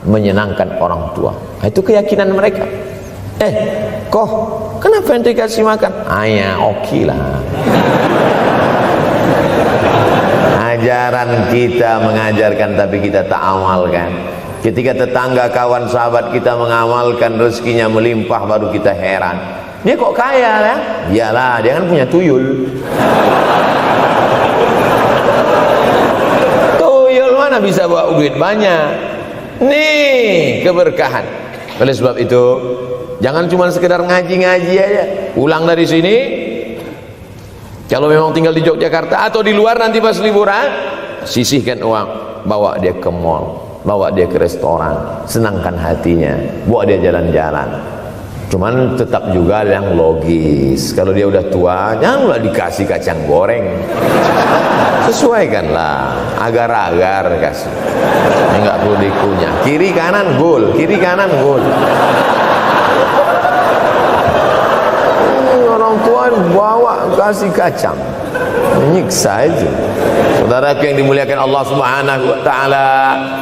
menyenangkan orang tua. Itu keyakinan mereka. Kok kenapa ente kasih makan? Ya oke lah. Ajaran kita mengajarkan tapi kita tak amalkan. Ketika tetangga, kawan, sahabat kita mengamalkan, rezekinya melimpah, baru kita heran. Dia kok kaya ya? Iyalah, dia kan punya tuyul. Tuyul mana bisa bawa duit banyak? Nih keberkahan. Oleh sebab itu, jangan cuma sekedar ngaji-ngaji aja. Pulang dari sini, kalau memang tinggal di Yogyakarta atau di luar nanti pas liburan, sisihkan uang, bawa dia ke mall, bawa dia ke restoran, senangkan hatinya, bawa dia jalan-jalan. Cuman tetap juga yang logis. Kalau dia udah tua, janganlah dikasih kacang goreng. Sesuaikanlah, agar-agar kasih. Enggak perlu dikunyah. Kiri kanan gol, kiri kanan gol. Orang tua bawa kasih kacang, menyiksa itu. Saudaraku yang dimuliakan Allah Subhanahu wa taala,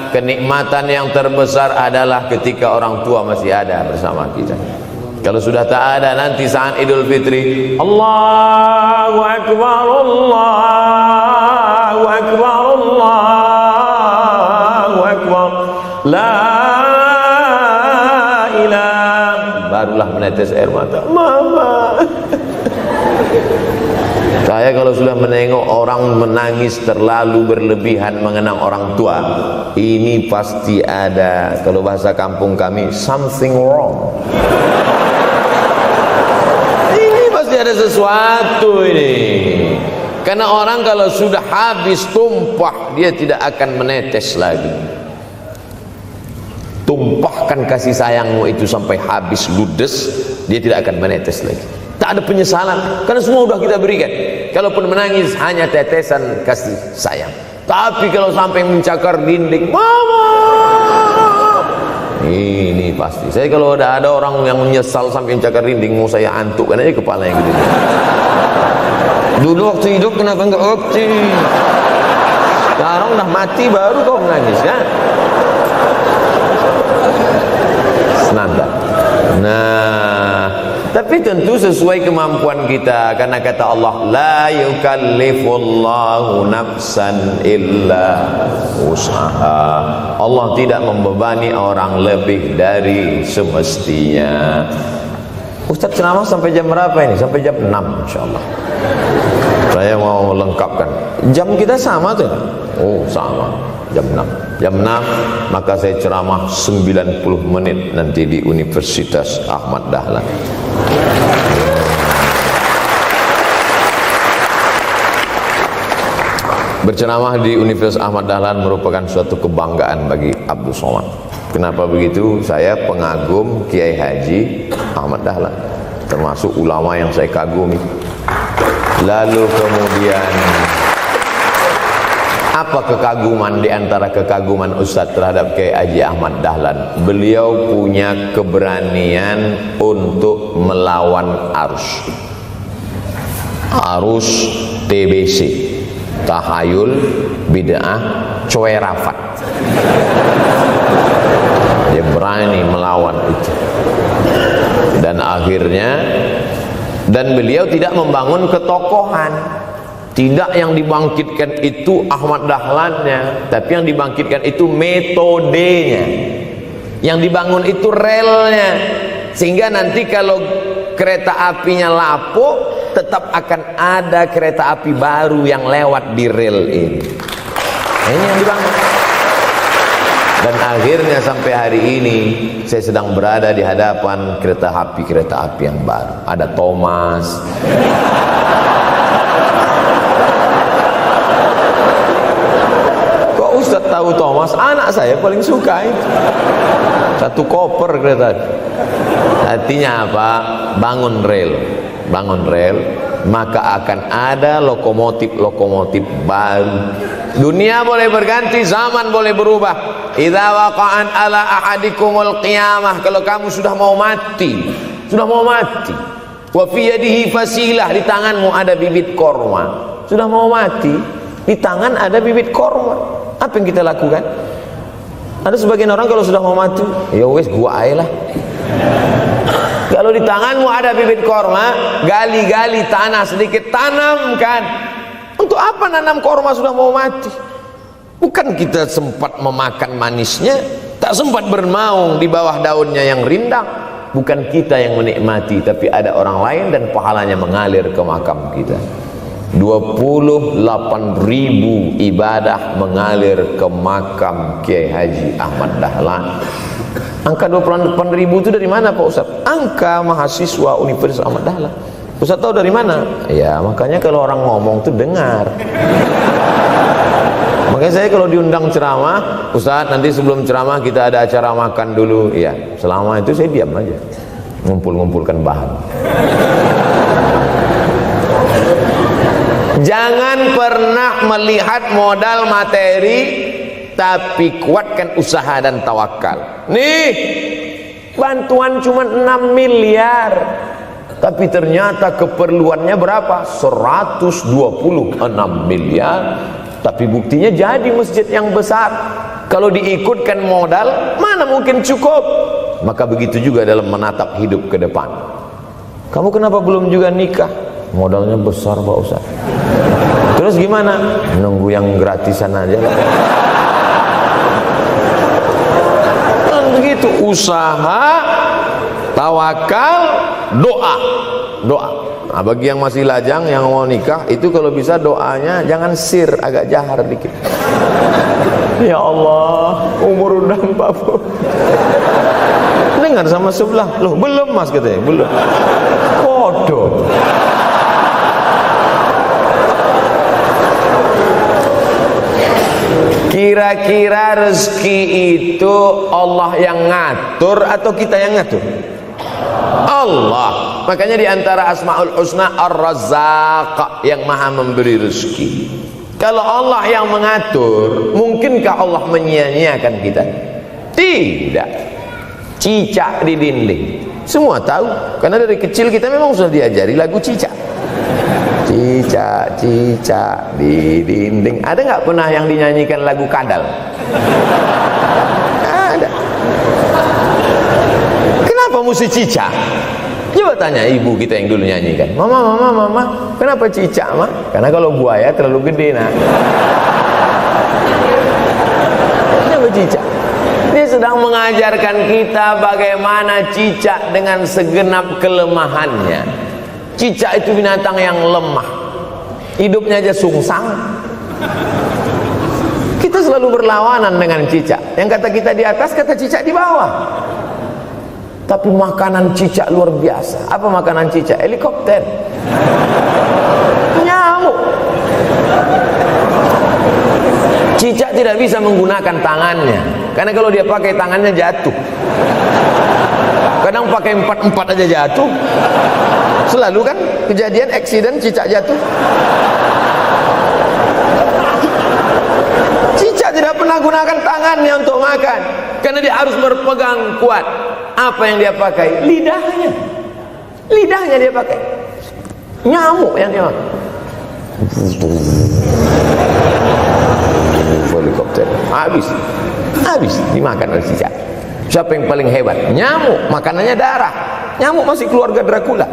kenikmatan yang terbesar adalah ketika orang tua masih ada bersama kita. Kalau sudah tak ada, nanti saat Idul Fitri, Allahu Akbar, Allahu Akbar, Allahu Akbar, la ilaha, barulah menetes air mata. Mama. Saya kalau sudah menengok orang menangis terlalu berlebihan mengenang orang tua, ini pasti ada, kalau bahasa kampung kami, something wrong. Ada sesuatu ini, karena orang kalau sudah habis tumpah, dia tidak akan menetes lagi. Tumpahkan kasih sayangmu itu sampai habis ludes, dia tidak akan menetes lagi. Tak ada penyesalan, karena semua sudah kita berikan. Kalaupun menangis hanya tetesan kasih sayang. Tapi kalau sampai mencakar dinding, mama, ini pasti. Saya kalau ada orang yang menyesal sampai mencakar dinding, mau saya antukkan aja kepala yang gede. Dulu waktu hidup kenapa enggak waktu? Sekarang udah mati baru kau menangis kan? Senanda. Nah, tapi tentu sesuai kemampuan kita, karena kata Allah, la yukallifullahu nafsan illa usaha. Allah tidak membebani orang lebih dari semestinya. Ustaz ceramah sampai jam berapa ini? Sampai jam 6 insyaallah. Saya mau lengkapkan. Jam kita sama tuh. Oh, sama. Jam 6. Jam 6 maka saya ceramah 90 menit nanti di Universitas Ahmad Dahlan. Berceramah di Universitas Ahmad Dahlan merupakan suatu kebanggaan bagi Abdul Somad. Kenapa begitu? Saya pengagum Kiai Haji Ahmad Dahlan, termasuk ulama yang saya kagumi. Lalu kemudian apa kekaguman di antara kekaguman Ustaz terhadap Kiai Haji Ahmad Dahlan? Beliau punya keberanian untuk melawan arus TBC, tahayul, bid'ah, coerafat. Dia berani melawan itu. Dan akhirnya, dan beliau tidak membangun ketokohan. Tidak yang dibangkitkan itu Ahmad Dahlannya, tapi yang dibangkitkan itu metodenya. Yang dibangun itu relnya. Sehingga nanti kalau kereta apinya lapuk, tetap akan ada kereta api baru yang lewat di rel ini. Ini yang dibangun. Dan akhirnya sampai hari ini saya sedang berada di hadapan kereta api yang baru. Ada Thomas. Kok Ustaz tahu Thomas? Anak saya paling suka itu. Satu koper kereta. Artinya apa? Bangun rel, maka akan ada lokomotif baru. Dunia boleh berganti, zaman boleh berubah. Idza waqa'an ala ahadikumul qiyamah, kalau kamu sudah mau mati, wa fi yadihi fasilah, di tanganmu ada bibit korma. Sudah mau mati, di tangan ada bibit korma. Apa yang kita lakukan? Ada sebagian orang kalau sudah mau mati, ya wes gua ae lah. Kalau di tanganmu ada bibit korma, gali-gali tanah sedikit, tanamkan. Untuk apa nanam korma sudah mau mati? Bukan kita sempat memakan manisnya, tak sempat bermaung di bawah daunnya yang rindang. Bukan kita yang menikmati, tapi ada orang lain dan pahalanya mengalir ke makam kita. 28.000 ibadah mengalir ke makam Kiai Haji Ahmad Dahlan. Angka 28.000 itu dari mana Pak Ustaz? Angka mahasiswa Universitas Ahmad Dahlan. Ustaz tahu dari mana? Ya makanya kalau orang ngomong tuh dengar. Makanya saya kalau diundang ceramah, Ustaz nanti sebelum ceramah kita ada acara makan dulu. Iya, selama itu saya diam aja. ngumpul-ngumpulkan bahan. Jangan pernah melihat modal materi, tapi kuatkan usaha dan tawakal. Nih, bantuan cuma 6 miliar, tapi ternyata keperluannya berapa? 126 miliar. Tapi buktinya jadi masjid yang besar. Kalau diikutkan modal, mana mungkin cukup? Maka begitu juga dalam menatap hidup ke depan. Kamu kenapa belum juga nikah? Modalnya besar Pak Ustaz. Terus gimana? Nunggu yang gratisan aja lah. Dan begitu, usaha, tawakal, doa. Doa. Nah, bagi yang masih lajang, yang mau nikah, itu kalau bisa doanya jangan sir, agak jahar dikit. Ya Allah, umur udah 40. Dengar sama sebelah, loh belum mas katanya, belum. Bodoh. Kira-kira rezeki itu Allah yang ngatur atau kita yang ngatur? Allah. Makanya di antara Asmaul Husna Ar-Razzaq, yang maha memberi rezeki. Kalau Allah yang mengatur, mungkinkah Allah menyia-nyiakan kita? Tidak. Cicak di dinding, semua tahu, karena dari kecil kita memang sudah diajari lagu cicak. Cicak, cicak di dinding. Ada nggak pernah yang dinyanyikan lagu kadal? Ada. Kenapa mesti cicak? Coba tanya ibu kita yang dulu nyanyikan. Mama, kenapa cicak, Ma? Karena kalau buaya terlalu gede, nak. Kenapa cicak? Dia sedang mengajarkan kita bagaimana cicak dengan segenap kelemahannya. Cicak itu binatang yang lemah, hidupnya aja sungsang. Kita selalu berlawanan dengan cicak. Yang kata kita di atas, kata cicak di bawah. Tapi makanan cicak luar biasa. Apa makanan cicak? Helikopter, nyamuk. Cicak tidak bisa menggunakan tangannya, karena kalau dia pakai tangannya jatuh. Kadang pakai 4 aja jatuh. Selalu kan kejadian eksiden cicak jatuh. Cicak tidak pernah gunakan tangannya untuk makan, karena dia harus berpegang kuat. Apa yang dia pakai? Lidahnya. Lidahnya dia pakai. Nyamuk yang dia makan. Helikopter. Habis dimakan oleh cicak. Siapa yang paling hebat? Nyamuk, makanannya darah. Nyamuk masih keluarga Dracula.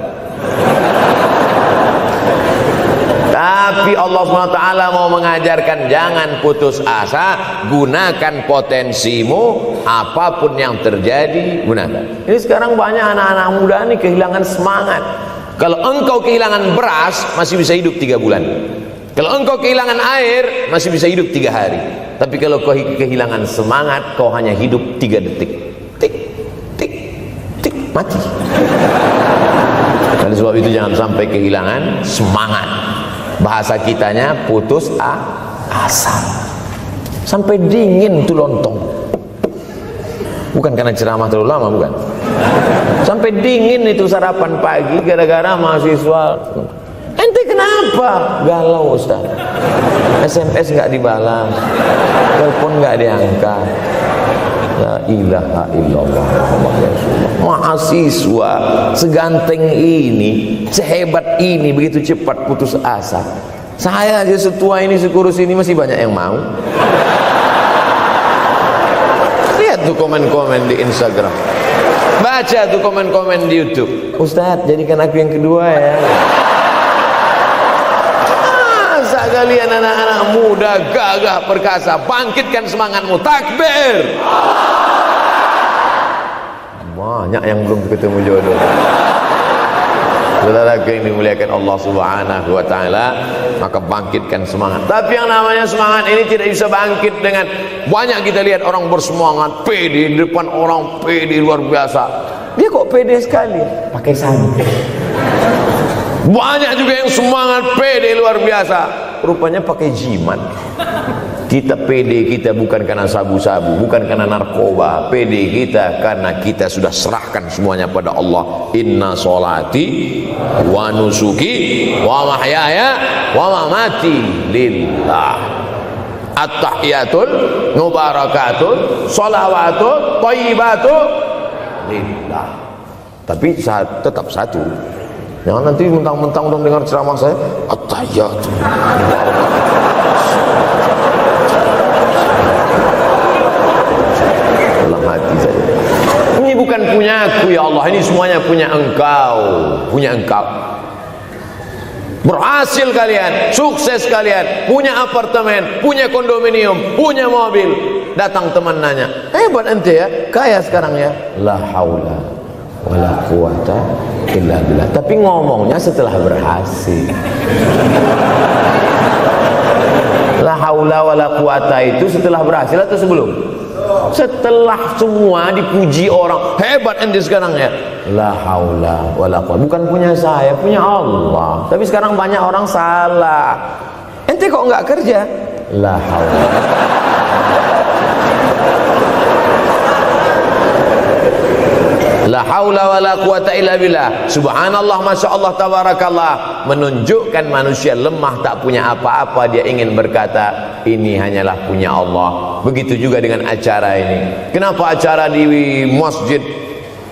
Tapi Allah SWT mau mengajarkan jangan putus asa, gunakan potensimu, apapun yang terjadi gunakan. Ini sekarang banyak anak-anak muda nih kehilangan semangat. Kalau engkau kehilangan beras, masih bisa hidup 3 bulan. Kalau engkau kehilangan air, masih bisa hidup 3 hari. Tapi kalau kau kehilangan semangat, kau hanya hidup 3 detik. Tik, tik, tik, mati. Oleh sebab itu jangan sampai kehilangan semangat. Bahasa kitanya putus asa. Sampai dingin tuh lontong. Bukan karena ceramah terlalu lama, bukan. Sampai dingin itu sarapan pagi gara-gara mahasiswa. Ente kenapa? Galau Ustaz. SMS nggak dibalas, telepon nggak diangkat. La ilaha illallah Muhammad Rasulullah. Mahasiswa seganteng ini, sehebat ini, begitu cepat putus asa. Saya aja setua ini, sekurus ini, masih banyak yang mau. Lihat tuh komen-komen di Instagram, baca tuh komen-komen di YouTube. Ustaz, jadikan aku yang kedua ya. Kalian anak-anak muda gagah perkasa, bangkitkan semangatmu, takbir. Banyak yang belum ketemu jodoh. Saudara yang dimuliakan Allah Subhanahu wa taala, maka bangkitkan semangat. Tapi yang namanya semangat ini tidak bisa bangkit dengan banyak. Kita lihat orang bersemangat, pede di depan orang, pede luar biasa. Dia kok pede sekali? Pakai santai. Banyak juga yang semangat, pede luar biasa, rupanya pakai jimat. Kita pede kita bukan karena sabu-sabu, bukan karena narkoba. Pede kita karena kita sudah serahkan semuanya pada Allah. Inna sholati wa nusuki wa mahyaya wa mamati lillah. At-tahiyatul mubarakatun sholawatun thayyibatun lillah. Tapi tetap satu, jangan nanti mentang-mentang udah dengar ceramah saya at-tahiyatul dalam hati saja. Ini bukan punya aku ya Allah, ini semuanya punya Engkau, punya Engkau. Berhasil kalian, sukses kalian, punya apartemen, punya kondominium, punya mobil. Datang teman nanya, hebat ente ya, kaya sekarang ya. La haula wala quwata illa billah. Tapi ngomongnya setelah berhasil. La haula wala quwata itu setelah berhasil atau sebelum? Setelah semua dipuji orang, hebat ente sekarang ya. La haula wala quwata, bukan punya saya, punya Allah. Tapi sekarang banyak orang salah. Ente kok enggak kerja? La haula. La haula wala quwata illa billah. Subhanallah, masya Allah, tabarakallah. Menunjukkan manusia lemah, tak punya apa-apa. Dia ingin berkata, ini hanyalah punya Allah. Begitu juga dengan acara ini. Kenapa acara di masjid?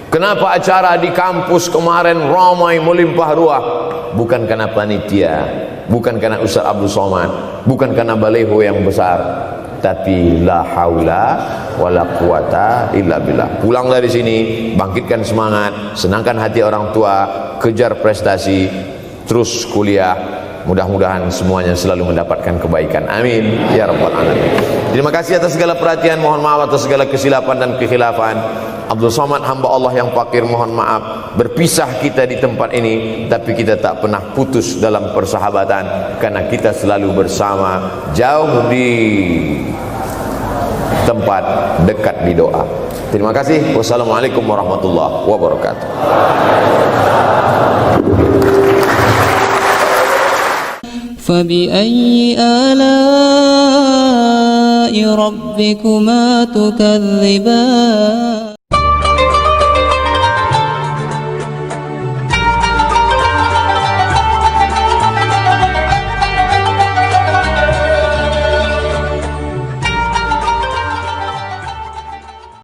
Kenapa acara di kampus kemarin ramai melimpah ruah? Bukan karena panitia, bukan karena Ustaz Abdul Somad, bukan karena baleho yang besar, tapi la haula wala quwata illa billah. Pulang dari sini, bangkitkan semangat, senangkan hati orang tua, kejar prestasi, terus kuliah. Mudah-mudahan semuanya selalu mendapatkan kebaikan. Amin ya rabbal alamin. Terima kasih atas segala perhatian, mohon maaf atas segala kesilapan dan kekhilafan. Abdul Somad, hamba Allah yang fakir, mohon maaf. Berpisah kita di tempat ini, tapi kita tak pernah putus dalam persahabatan, karena kita selalu bersama, jauh di tempat, dekat di doa. Terima kasih. Wassalamualaikum warahmatullahi wabarakatuh. فبأي آلاء ربكما تكذبان